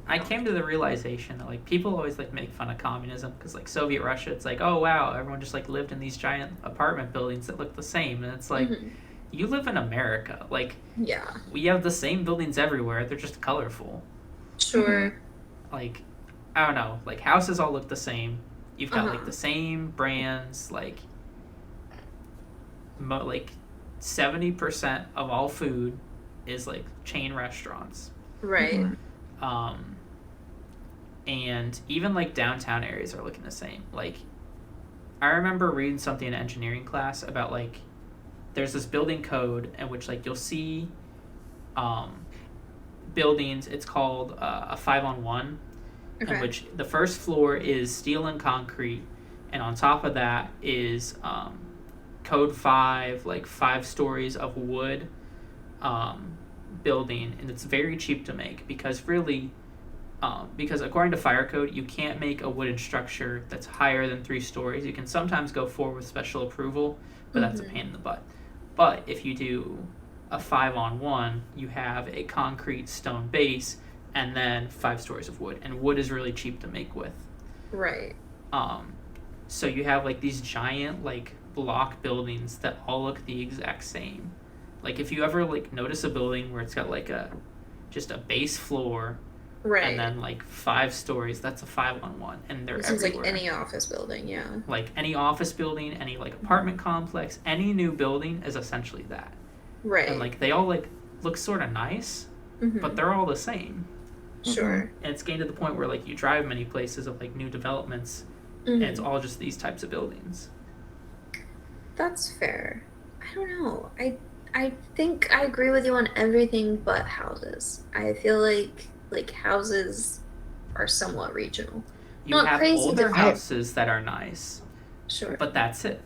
I came to the realization that like people always like make fun of communism because like Soviet Russia, it's like, oh wow, everyone just like lived in these giant apartment buildings that look the same, and it's like, you live in America, like Yeah. we have the same buildings everywhere, they're just colorful. Sure. Like, I don't know, like houses all look the same. You've got like Uh-huh. the same brands, like like 70% of all food is like chain restaurants. Right. Um, and even like downtown areas are looking the same. Like, I remember reading something in engineering class about like there's this building code in which like you'll see buildings. It's called a 5-on-1, in Okay. which the first floor is steel and concrete, and on top of that is code 5, like 5 stories of wood building, and it's very cheap to make because really. Because according to fire code, you can't make a wooden structure that's higher than 3 stories. You can sometimes go forward with special approval, but that's a pain in the butt. But if you do a 5-on-1, you have a concrete stone base and then 5 stories of wood, and wood is really cheap to make with. Right. So you have like these giant like block buildings that all look the exact same. Like if you ever like notice a building where it's got like just a base floor. Right. And then like 5 stories, that's a 5-on-1, and they're It seems everywhere. like any office building, yeah. Like any office building, any like apartment complex, any new building is essentially that. Right. And like they all like look sort of nice, but they're all the same. Sure. And it's getting to the point where like you drive many places of like new developments, and it's all just these types of buildings. That's fair. I don't know. I think I agree with you on everything but houses. I feel like houses are somewhat regional. You Not have crazy older different. houses that are nice, Sure. but that's it.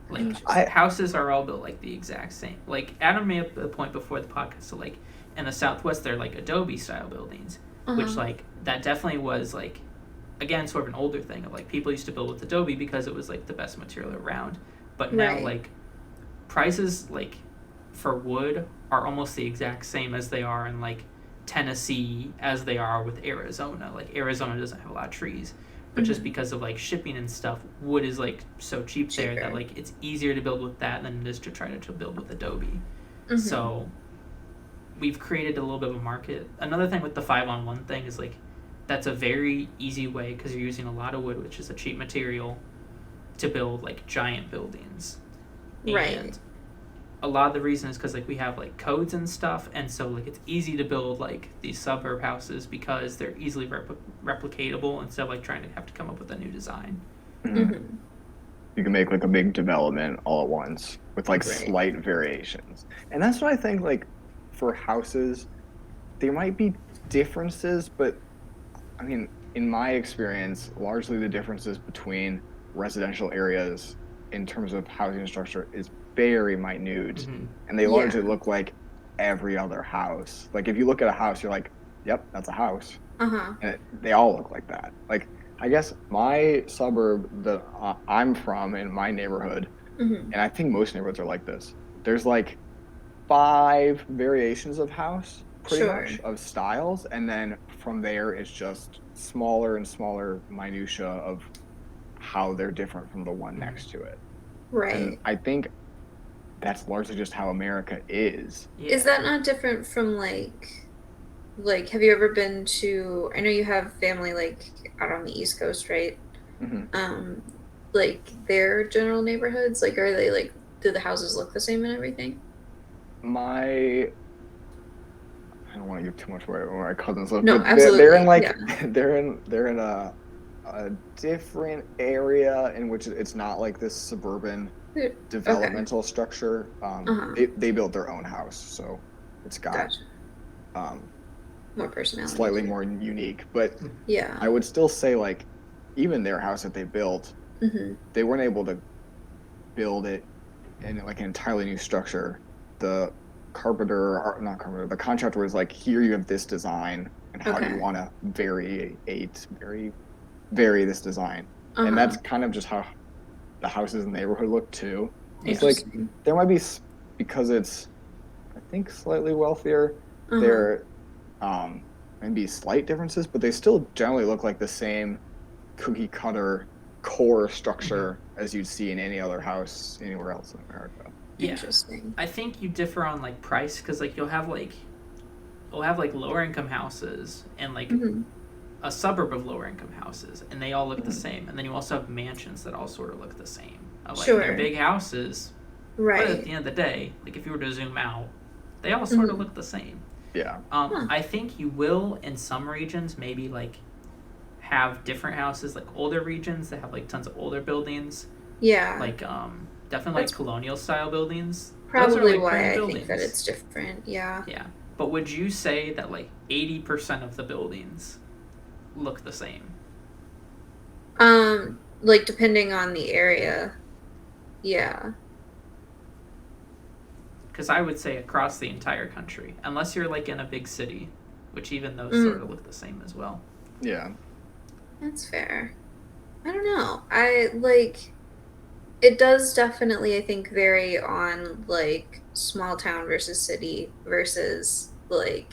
Like Interesting. houses are all built like the exact same. Like Adam made a point before the podcast. So like in the Southwest, they're like Adobe style buildings, which like that definitely was like, again, sort of an older thing of like people used to build with Adobe because it was like the best material around. But now Right. like prices like for wood are almost the exact same as they are in like Tennessee as they are with Arizona. Like Arizona doesn't have a lot of trees, but just because of like shipping and stuff, wood is like so cheap there that like it's easier to build with that than it is to try to build with Adobe. So we've created a little bit of a market. Another thing with the 5-on-1 thing is like that's a very easy way because you're using a lot of wood, which is a cheap material, to build like giant buildings. Right. And a lot of the reason is because like we have like codes and stuff, and so like it's easy to build like these suburb houses because they're easily replicatable instead of like trying to have to come up with a new design. You can make like a big development all at once with like slight variations, and that's what I think. Like for houses, there might be differences, but I mean, in my experience, largely the differences between residential areas in terms of housing structure is very minute, and they largely look like every other house. Like if you look at a house, you're like, yep, that's a house. And they all look like that. Like I guess my suburb that I'm from in my neighborhood, and I think most neighborhoods are like this, there's like 5 variations of house pretty much of styles, and then from there it's just smaller and smaller minutia of how they're different from the one next to it. Right. And I think that's largely just how America is. Yeah. Is that not different from like have you ever been to, I know you have family like out on the East Coast, right? Like their general neighborhoods, like are they like, do the houses look the same and everything? I don't want to give too much away where my cousins live. No, but absolutely. They're in like they're in a different area in which it's not like this suburban developmental structure. They built their own house, so it's got more personality, slightly more unique. But yeah, I would still say like even their house that they built, they weren't able to build it in like an entirely new structure. The the contractor was like, here you have this design, and how do you want to vary this design? And that's kind of just how the houses in the neighborhood look too. It's like there might be, because it's I think slightly wealthier, maybe slight differences, but they still generally look like the same cookie cutter core structure as you'd see in any other house anywhere else in America. Yeah. Interesting. I think you differ on like price because like you'll have like lower income houses and like a suburb of lower income houses, and they all look the same. And then you also have mansions that all sort of look the same. Like they're big houses, Right. but at the end of the day, like if you were to zoom out, they all sort of look the same. Yeah. I think you will in some regions maybe like have different houses, like older regions that have like tons of older buildings. Yeah. Like definitely like colonial style buildings. Probably Those are, like, why I buildings. think that it's different. Yeah. Yeah. But would you say that like 80% of the buildings look the same? Like depending on the area. Yeah. Because I would say across the entire country, unless you're like in a big city, which even those sort of look the same as well. Yeah. That's fair. I don't know. It does definitely, I think, vary on like small town versus city versus like,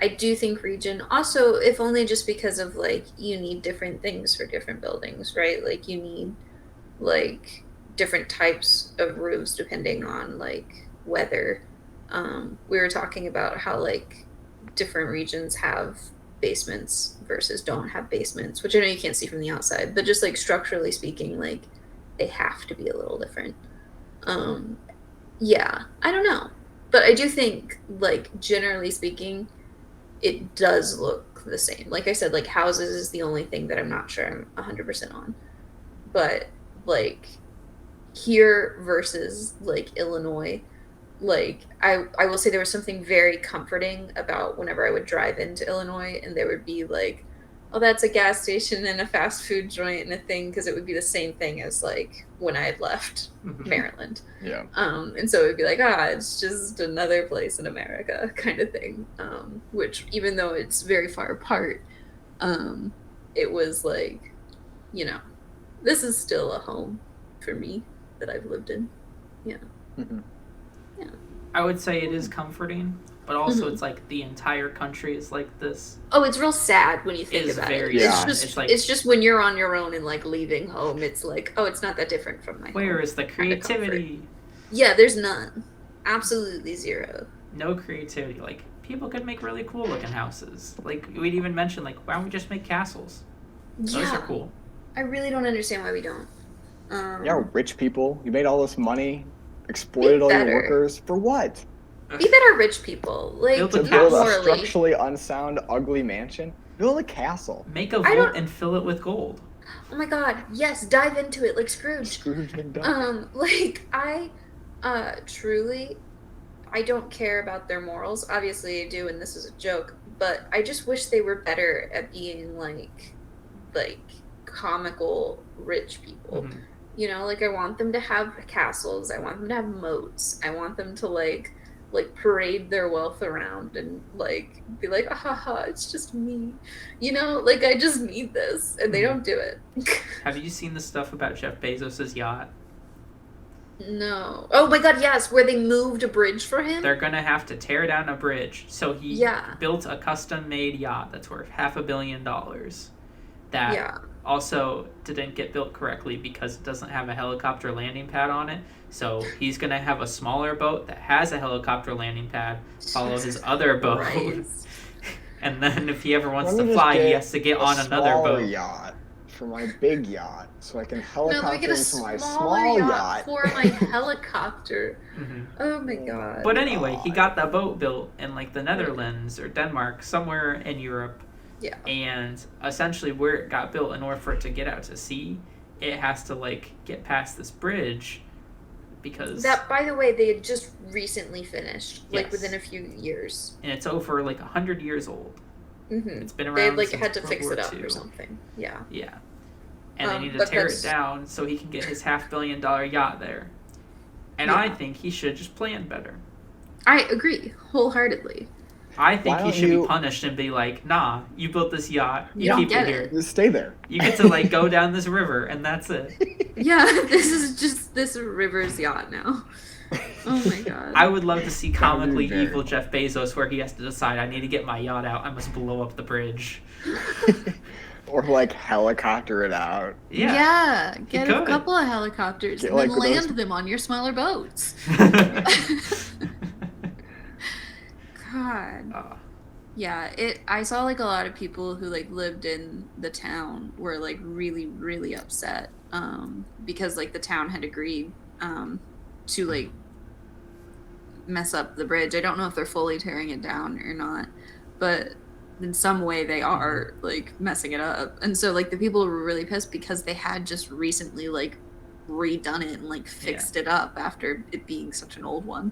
I do think region. Also, if only just because of like, you need different things for different buildings, right? Like, you need like different types of roofs depending on like weather. We were talking about how like different regions have basements versus don't have basements, which I know you can't see from the outside, but just like structurally speaking, like they have to be a little different. Yeah, I don't know, but I do think like generally speaking, it does look the same. Like I said, like houses is the only thing that I'm not sure I'm 100% on, but like here versus like Illinois, like I will say there was something very comforting about whenever I would drive into Illinois and there would be like, oh, that's a gas station and a fast food joint and a thing, because it would be the same thing as like when I had left Maryland. Yeah. And so it would be like, it's just another place in America kind of thing. Which even though it's very far apart, it was like, you know, this is still a home for me that I've lived in. Yeah. Yeah. I would say it is comforting, but also it's like the entire country is like this. Oh, it's real sad when you think about it. Yeah. It's just when you're on your own and like leaving home, it's like, oh, it's not that different from my Where home. is the creativity? Yeah, there's none. Absolutely zero. No creativity. Like people could make really cool looking houses. Like we'd even mention like, why don't we just make castles? Those are cool. I really don't understand why we don't. Yeah, rich people. You made all this money, exploited all your workers for what? Be better, rich people. Like to build a structurally unsound, ugly mansion. Build a castle. Make a vault and fill it with gold. Oh my god, yes, dive into it like Scrooge. Scrooge McDuck. Like I truly, I don't care about their morals. Obviously I do, and this is a joke, but I just wish they were better at being like comical rich people. You know, like I want them to have castles, I want them to have moats, I want them to like parade their wealth around and like be like, it's just me. You know, like I just need this, and they don't do it. Have you seen the stuff about Jeff Bezos's yacht? No. Oh my god, yes, where they moved a bridge for him? They're gonna have to tear down a bridge. So he built a custom-made yacht that's worth $500 million. That also didn't get built correctly because it doesn't have a helicopter landing pad on it. So he's going to have a smaller boat that has a helicopter landing pad, follow his other boat. And then if he ever wants to fly, he has to get on another boat. Yacht for my big yacht so I can helicopter into my small yacht. For my helicopter. Oh my god. But anyway, he got that boat built in like the Netherlands or Denmark, somewhere in Europe. Yeah. And essentially where it got built, in order for it to get out to sea, it has to like get past this bridge because that, by the way, they had just recently finished, like within a few years. And it's over like 100 years old. It's been around. They like since had to World fix War it up II. or something. Yeah. Yeah. And they need to tear it down so he can get his $500 million yacht there. And I think he should just plan better. I agree wholeheartedly. I think he should be punished and be like, nah, you built this yacht. You keep it here. Just stay there. You get to like go down this river and that's it. Yeah, this is just this river's yacht now. Oh my god. I would love to see That would be comically very evil Jeff Bezos where he has to decide, I need to get my yacht out, I must blow up the bridge. Or like helicopter it out. Yeah, get a could. couple of helicopters Get, and then like, land those- them on your smaller boats. God. Yeah, I saw like a lot of people who like lived in the town were like really, really upset because like the town had agreed to like mess up the bridge. I don't know if they're fully tearing it down or not, but in some way they are like messing it up. And so like the people were really pissed because they had just recently like redone it and like fixed it up after it being such an old one.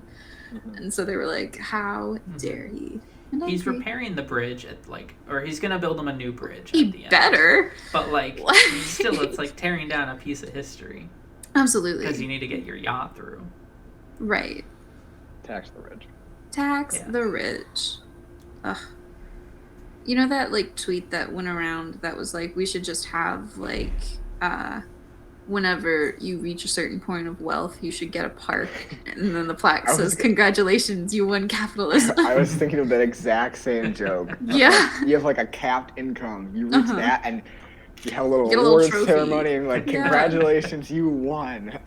And so they were like, how dare he? And I He's agree. repairing the bridge at like, or he's gonna build him a new bridge He at the end. better. But like, What? still, it's like tearing down a piece of history Absolutely. because you need to get your yacht through. Right. Tax the rich. Tax Yeah. the rich. Ugh. You know that like tweet that went around that was like, we should just have like whenever you reach a certain point of wealth, you should get a park, and then the plaque I was says, g- "Congratulations, you won capitalism." I was thinking of that exact same joke. Yeah. You have like a capped income. You reach Uh-huh. that and you have a little Get a little award trophy. ceremony and like, Yeah. congratulations, you won.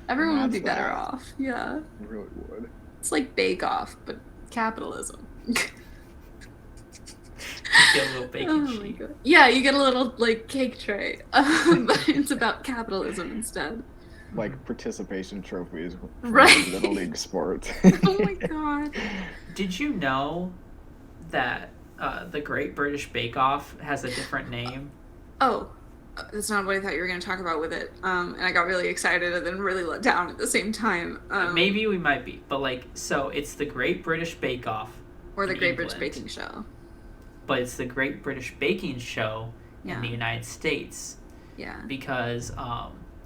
Everyone would be That's better that. off. Yeah. You really would. It's like Bake Off, but capitalism. Get a little bacon Oh my sheet. god. Yeah, you get a little like cake tray. But it's about capitalism instead. Like participation trophies for Right. Little League sports. Oh my god. Did you know that the Great British Bake Off has a different name? Oh, that's not what I thought you were going to talk about with it. And I got really excited and then really let down at the same time. Maybe we might be, but like, so it's the Great British Bake Off, Or the in Great British England. Baking Show. but it's the Great British Baking Show Yeah. in the United States Yeah. because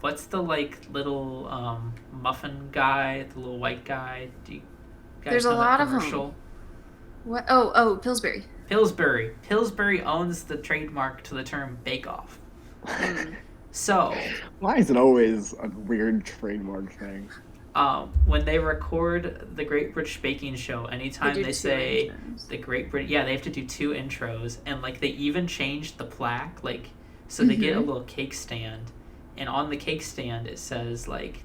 what's the like little muffin guy, the little white guy? Do you guys There's a know that lot of 'em. commercial? What? Oh, Pillsbury. Pillsbury. Pillsbury owns the trademark to the term Bake Off. Mm. So Why is it always a weird trademark thing? when they record the Great British Baking Show, anytime do they two say intros. the Great British, yeah, they have to do 2 intros, and like they even changed the plaque, like so they get a Mhm. little cake stand, and on the cake stand it says like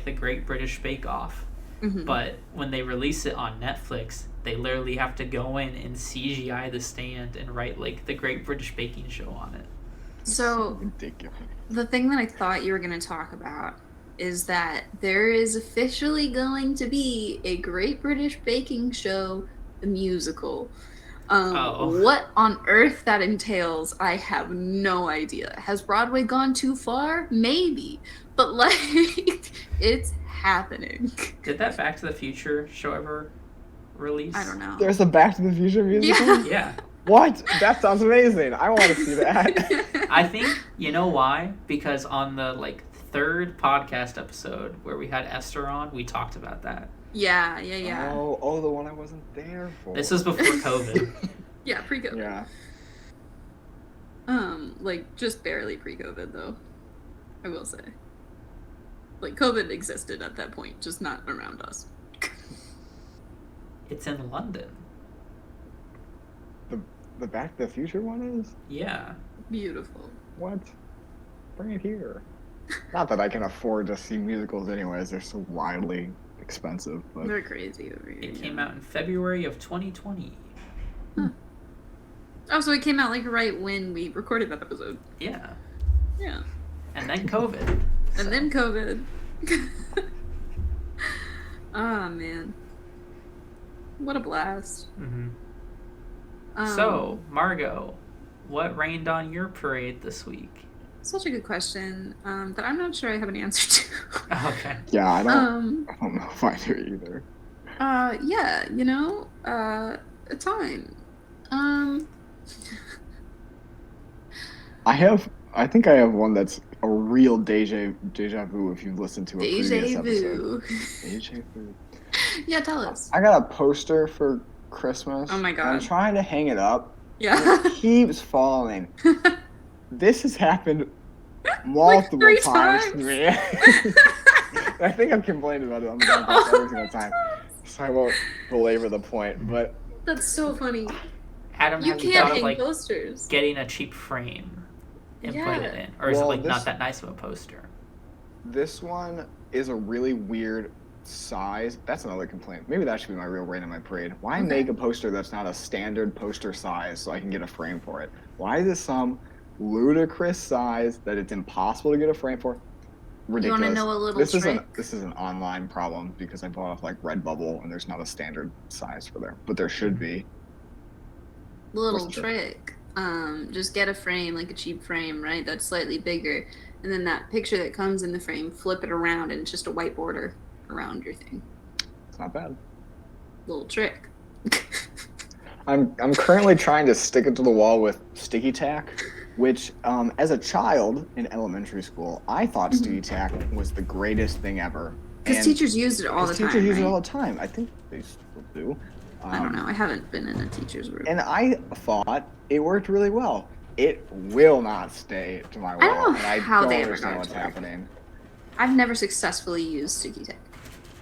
the Great British Bake Off. Mhm. But when they release it on Netflix, they literally have to go in and CGI the stand and write like the Great British Baking Show on it. So Ridiculous. the thing that I thought you were going to talk about is that there is officially going to be a Great British Baking Show, the musical. Oh. What on earth that entails, I have no idea. Has Broadway gone too far? Maybe. But, like, it's happening. Did that Back to the Future show ever release? I don't know. There's a Back to the Future musical? Yeah. Yeah. What? That sounds amazing. I want to see that. I think, you know why? Because on the like 3rd podcast episode where we had Esther on, we talked about that. Yeah. Oh, the one I wasn't there for. This was before COVID. Yeah, pre-COVID. Yeah. Like, just barely pre-COVID, though. I will say. Like, COVID existed at that point, just not around us. It's in London. The Back to the Future one is? Yeah. Beautiful. What? Bring it here. Not that I can afford to see musicals anyways. They're so wildly expensive. But They're crazy over here. It came out in February of 2020. Oh, so it came out, like, right when we recorded that episode. Yeah. Yeah. And then COVID. So- And then COVID. Oh, man. What a blast. Mhm. So, Margot, what rained on your parade this week? Such a good question that I'm not sure I have an answer to. Okay. yeah, I don't Um, know if I do either. Yeah, you know, a time. I think I have one that's a real deja vu if you've listened to a previous Deja episode. vu. Deja vu. Yeah, tell us. I got a poster for Christmas. Oh my I'm God. trying to hang it up. Yeah. It keeps falling. This has happened multiple Like 3 times to times? me. I think I've complained about it on the podcast every single time, so I won't belabor the point. But That's so funny. Adam, You have you can't thought of hang like posters. getting a cheap frame and putting it Yeah. in, or is it Well, like not this- that nice of a poster? this one is a really weird size. That's another complaint. Maybe that should be my real rain on my parade. Why Okay. make a poster that's not a standard poster size so I can get a frame for it? Why is it some ludicrous size that it's impossible to get a frame for? Ridiculous. You want to know a little This trick? is an online problem because I bought off like Redbubble and there's not a standard size for there, but there should be. Little What's the trick. Just get a frame, like a cheap frame, right? That's slightly bigger. And then that picture that comes in the frame, flip it around and it's just a white border around your thing. It's not bad. Little trick. I'm currently trying to stick it to the wall with sticky tack, which as a child in elementary school, I thought sticky tack was the greatest thing ever. Because And teachers used it all the time. teachers use it right? all the time. I think they still do. I don't know. I haven't been in a teacher's room. And I thought it worked really well. It will not stay to my wall. don't know and I how don't they ever understand got it what's to work. happening. I've never successfully used sticky tack.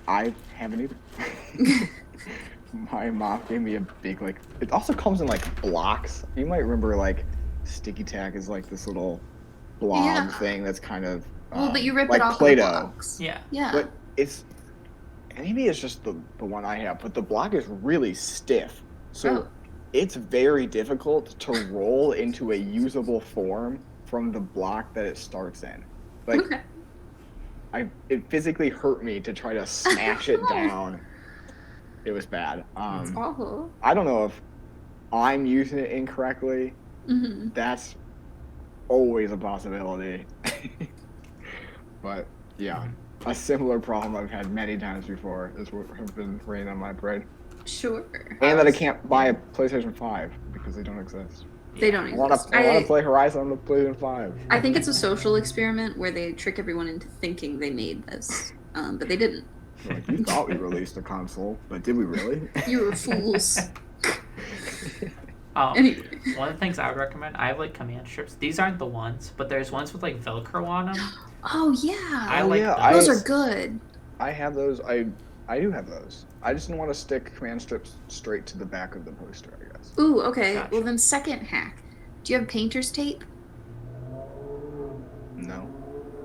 I haven't either. My mom gave me a big like. It also comes in like blocks. You might remember like sticky tack is like this little blob Yeah. thing that's kind of Well, but you rip like it off Play-Doh. the blocks. Yeah. Yeah. But it's maybe it's just the one I have, but the block is really stiff. So Oh. it's very difficult to roll into a usable form from the block that it starts in. Like Okay. it physically hurt me to try to smash it down. It was bad. It's awful. I don't know if I'm using it incorrectly. Mm-hmm. That's always a possibility. But yeah, a similar problem I've had many times before is what have been raining on my parade. Sure. And that I can't buy a PlayStation 5 because they don't exist. They don't I want exist. to play Horizon on the PlayStation 5. I think it's a social experiment where they trick everyone into thinking they made this, but they didn't. Like, you thought we released a console, but did we really? You were fools. Anyway. One of the things I would recommend, I have like command strips. These aren't the ones, but there's ones with like Velcro on them. Oh yeah. I like yeah, Those those. are good. I have those. I do have those. I just didn't want to stick command strips straight to the back of the poster, I guess. Ooh, okay. Gotcha. Well then, second hack. Do you have painter's tape? No.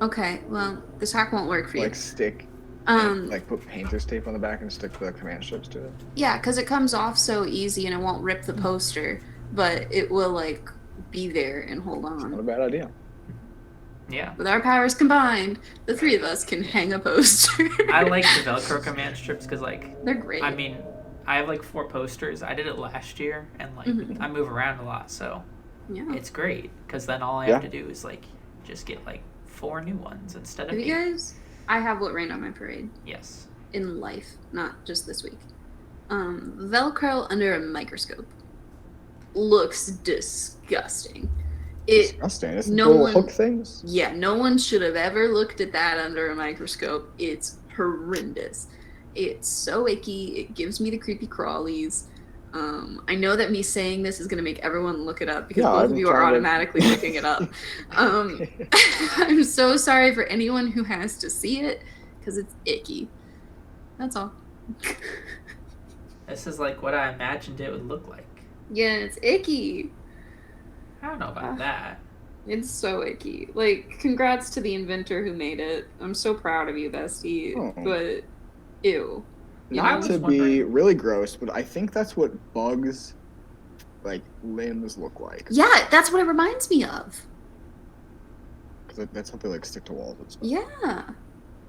Okay. Well, this hack won't work for you. Like stick, like put painter's tape on the back and stick the command strips to it. Yeah, because it comes off so easy and it won't rip the poster, but it will like be there and hold Not a on. bad idea. Yeah. With our powers combined, the three of us can hang a poster. I like the Velcro command strips because like, They're great. I mean, I have like 4 posters. I did it last year, and like Mhm. I move around a lot, so yeah. it's great because then all I Yeah. have to do is like just get like 4 new ones instead of Have you 8. guys? I have what rained on my parade Yes. in life, not just this week. Velcro under a microscope looks disgusting. It Disgusting. It's no little one- hook things. Yeah, no one should have ever looked at that under a microscope. It's horrendous. It's so icky. It gives me the creepy crawlies. I know that me saying this is going to make everyone look it up because Yeah, both I'm of you are trying to- automatically looking it up. I'm so sorry for anyone who has to see it because it's icky. That's all. This is like what I imagined it would look like. Yeah, it's icky. I don't know about that. It's so icky. Like, congrats to the inventor who made it. I'm so proud of you, bestie. Oh. But, ew. I Not was to be wondering- really gross, but I think that's what bugs, like limbs, look like. Yeah, that's what it reminds me of. Because that's how they like stick to walls and stuff. Yeah.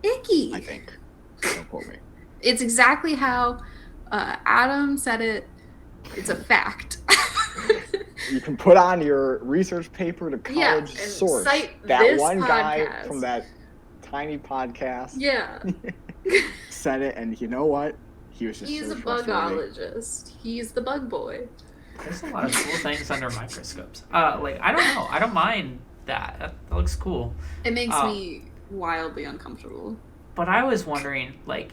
Icky. I think. Don't quote me. It's exactly how Adam said it. It's a fact. You can put on your research paper to Yeah, college and source. cite That this one guy podcast. from that tiny podcast Yeah. said it, and you know what? He was just He's so a trustworthy. bugologist. He's the bug boy. There's a lot of cool things under microscopes. Like I don't know. I don't mind that. That looks cool. It makes Oh. me wildly uncomfortable. But I was wondering, like,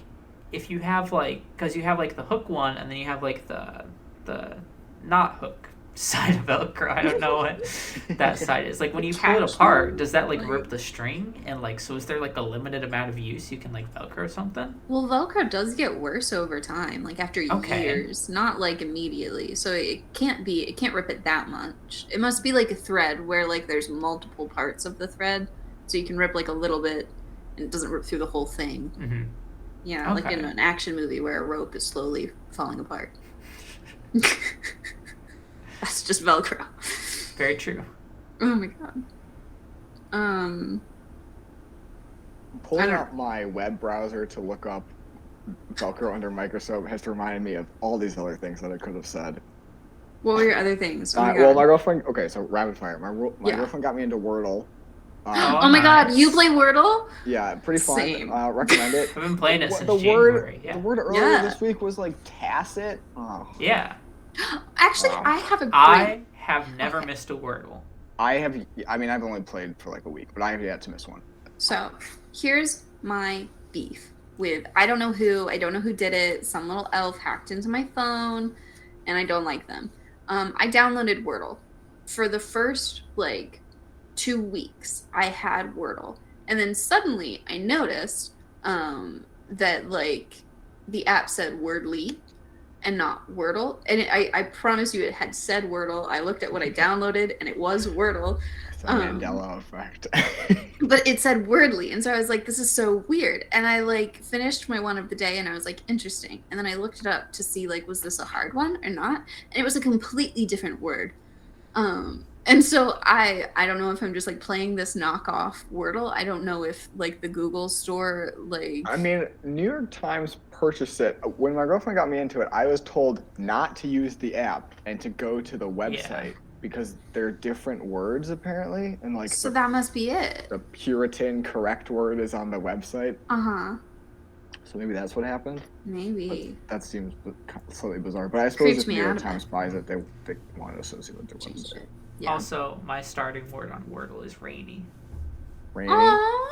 if you have like, because you have like the hook one, and then you have like the not hook side of Velcro. I don't know what that side is. Like when you pull it Attachment, apart, does that like like- rip the string? And like, so is there like a limited amount of use you can like Velcro something? Well, Velcro does get worse over time, like after Okay. years, not like immediately. So it can't rip it that much. It must be like a thread where like there's multiple parts of the thread, so you can rip like a little bit, and it doesn't rip through the whole thing. Mm-hmm. Yeah, like in Okay. an action movie where a rope is slowly falling apart. That's just Velcro. Very true. Oh my god. I Pulling don't- up my web browser to look up Velcro under microscope has reminded me of all these other things that I could have said. What were your other things? Oh my Well, god. my girlfriend. Okay, so rapid fire. My Yeah. girlfriend got me into Wordle. Oh my god, nice. you play Wordle? Yeah, pretty fun. Same. Recommend it. I've been playing it What- since the January. word, Yeah. the word earlier Yeah. this week was like tacit. Oh, Yeah. Actually, Wow. I have a great. I have never Okay. missed a Wordle. I mean, I've only played for like a week, but I have yet to miss one. So, here's my beef with I don't know who did it. Some little elf hacked into my phone, and I don't like them. I downloaded Wordle. For the first like 2 weeks, I had Wordle, and then suddenly I noticed that like the app said Wordly and not Wordle, and I promise you it had said Wordle. I looked at what I downloaded, and it was Wordle. It's a Mandela effect. But it said Wordly, and so I was like, this is so weird. And I like finished my one of the day, and I was like, interesting. And then I looked it up to see like, was this a hard one or not? And it was a completely different word. And so I don't know if I'm just like playing this knockoff Wordle. I don't know if like the Google store like I mean, New York Times purchased it. When my girlfriend got me into it, I was told not to use the app and to go to the website because they're different words apparently, and like so that must be it. the Puritan correct word is on the website. Uh-huh. So maybe that's what happened. Maybe. That seems slightly bizarre. But I suppose Creeps if me New out York a Times bit. buys it, they want to associate with their Change website. it. Yeah. Also, my starting word on Wordle is rainy. Rainy. Aww.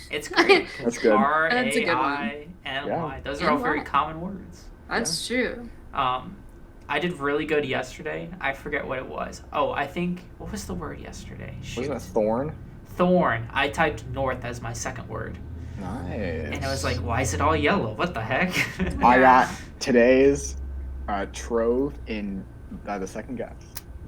It's great. That's good. That's a good one. R-A-I-N-Y. Yeah. Those are all very NY. common words. That's true. I did really good yesterday. I forget what it was. Oh, I think, what was the word yesterday? Shoot. Wasn't it thorn? Thorn. I typed north as my second word. Nice. And I was like, why is it all yellow? What the heck? I got today's trove in the second guess.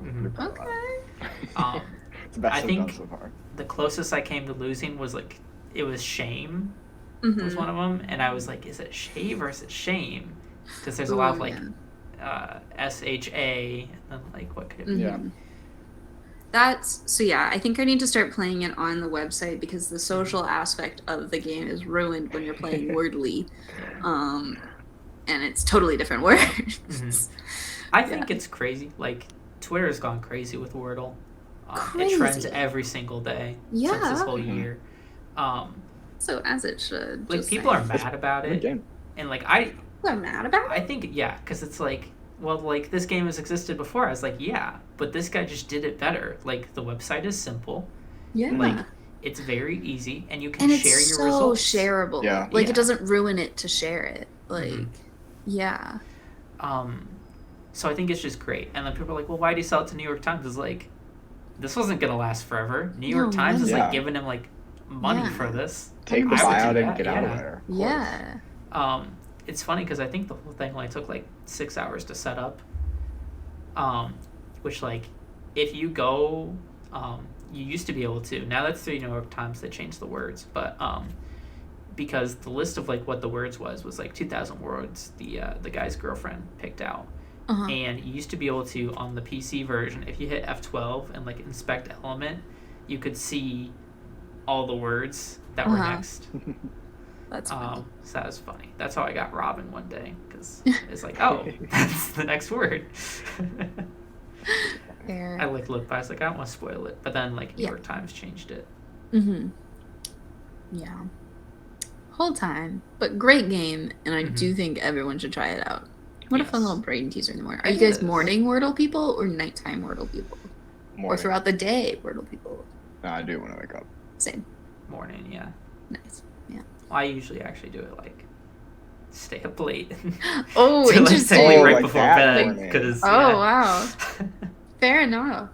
Mhm. Okay. It's the best I I've think- done so far. The closest I came to losing was like, it was shame was Mhm. one of them. And I was like, is it shave or is it shame? Because there's a lot of Ooh, like yeah. S-H-A and then like, what could it be? Yeah. Mhm. That's so yeah, I think I need to start playing it on the website because the social aspect of the game is ruined when you're playing Wordly. And it's totally different words. Mhm. I think it's crazy. Like, Twitter has gone crazy with Wordle. It Crazy. trends every single day since this Yeah. whole year. So as it should. Like, just people are saying. mad about Good it. game. And, like, People are mad about I it. think, yeah, because it's like, well, like, this game has existed before. I was like, yeah, but this guy just did it better. Like, the website is simple. Yeah. Like, it's very easy, and you can and share it's your so results. shareable. Yeah. Like Yeah. it doesn't ruin it to share it. Like Mhm. yeah. So I think it's just great. And then people are like, well, why do you sell it to New York Times? It's like, this wasn't going to last forever. New York No, Times is, yeah. like, giving him, like, money Yeah. for this. Take the I would do buyout that, and get out of yeah. there. Of course. Yeah. It's funny because I think the whole thing only took like 6 hours to set up. Which like, if you go, you used to be able to. Now that's through New York Times. They changed the words, but because the list of like what the words was like 2,000 words. The guy's girlfriend picked out, Uh-huh. and you used to be able to on the PC version. If you hit F12 and like inspect element, you could see all the words that were Uh-huh. next. That's funny. So that was funny. That's how I got Robin one day because it's like, oh, that's the next word. Fair. I like looked, but I was like, I don't want to spoil it. But then like New Yeah. York Times changed it. Mm-hmm. Yeah. Whole time. But great game, and I do think everyone should try it out. What a fun Yes. little brain teaser in the morning. Are you It guys is. morning Wordle people or nighttime Wordle people? Or Morning. throughout the day Wordle people? No, I do when I wake up. Same. Morning, yeah. Nice. Yeah. Well, I usually actually do it like stay up late. Oh, to, like, interesting. technically Oh, right like before that bed, morning. because Oh, wow. Fair enough.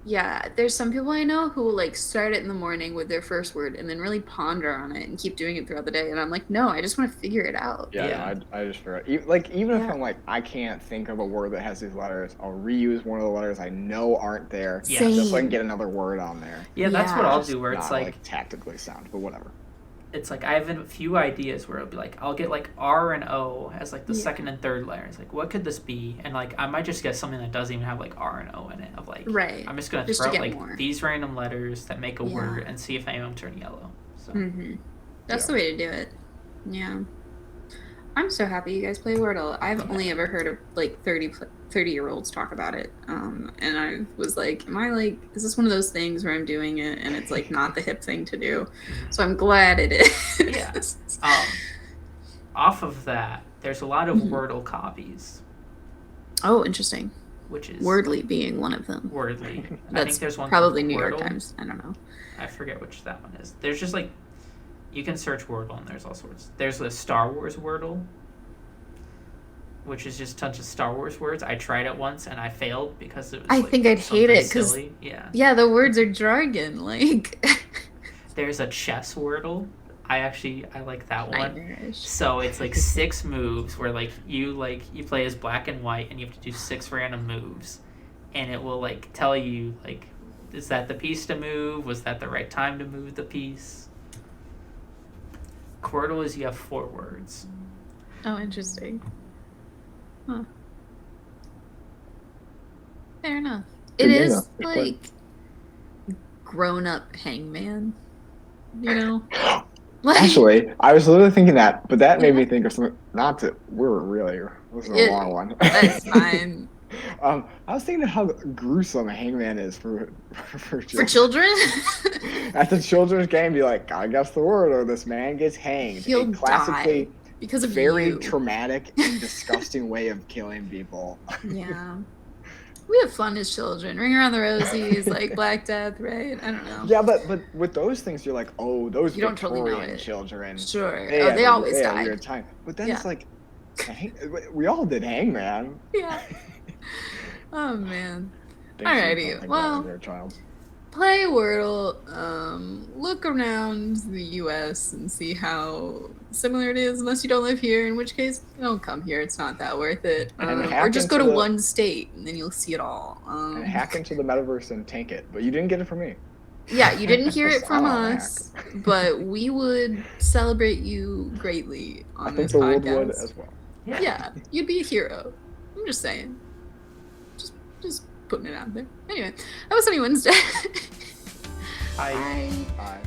Yeah, there's some people I know who will like start it in the morning with their first word and then really ponder on it and keep doing it throughout the day. And I'm like, no, I just want to figure it out. Yeah, Yeah. no, I just forgot. Even if Yeah. I'm like, I can't think of a word that has these letters, I'll reuse one of the letters I know aren't there, Yeah. just so I can Same. get another word on there. Yeah, that's what Yeah. I'll Just do. Where it's not like tactically sound, but whatever. it's like I have a few ideas where it'll be like I'll get like R and O as like the Yeah. second and third layers. Like what could this be? And like I might just get something that doesn't even have like R and O in it. Of like Right. I'm just gonna Just throw to out get like more. these random letters that make a Yeah. word and see if any of them turn yellow. So That's Yeah. the way to do it. Yeah. I'm so happy you guys play Wordle. I've only ever heard of like 30-year-olds talk about it. And I was like, is this one of those things where I'm doing it and it's like not the hip thing to do? So I'm glad it is. Yeah. Off of that, there's a lot of Wordle copies, Oh, interesting. which is Wordly being one of them. Wordly. I That's think there's one probably called New York Wordle. Times. I don't know. I forget which that one is. There's just like you can search Wordle and there's all sorts. There's the Star Wars Wordle, which is just tons of Star Wars words. I tried it once and I failed because it was. I like, think I'd hate something it because silly. Yeah. yeah, the words are jargon. Like There's a chess Wordle. I like that one. nightmarish. So it's like 6 moves where you play as black and white and you have to do 6 random moves, and it will like tell you like, is that the piece to move? Was that the right time to move the piece? Quirtle is you have 4 words. Oh, interesting. Huh. Fair enough. It Good game, is though. It's fun. like grown-up hangman. You know? Like, Actually, I was literally thinking that, but that made me think of something. Not that this is a long one. That's fine. I was thinking of how gruesome Hangman is for For children. children? At the children's game, be like, I guess the word, or this man gets hanged. He'll A classically die because of very you. traumatic and disgusting way of killing people. Yeah. We have fun as children. Ring Around the Rosies, like Black Death, right? I don't know. Yeah, but with those things, you're like, oh, those You don't totally know Victorian it. children. Sure. They Oh, had they a- always they had a died. weird time. But then Yeah. it's like, we all did Hangman. Yeah. Oh, man. Thanks for Alrighty, something like that well- when you're a child. Play Wordle, look around the US and see how similar it is, unless you don't live here, in which case, don't come here, it's not that worth it. And Or hack just go into to the- one state, and then you'll see it all. And hack into the metaverse and tank it. But you didn't get it from me. Yeah, you didn't hear it I from don't hack. us, but we would celebrate you greatly I on think this the world podcast. would as well. Yeah, you'd be a hero. I'm just saying. Just putting it out there. Anyway, that was Sunny Wednesday. I Bye. Bye.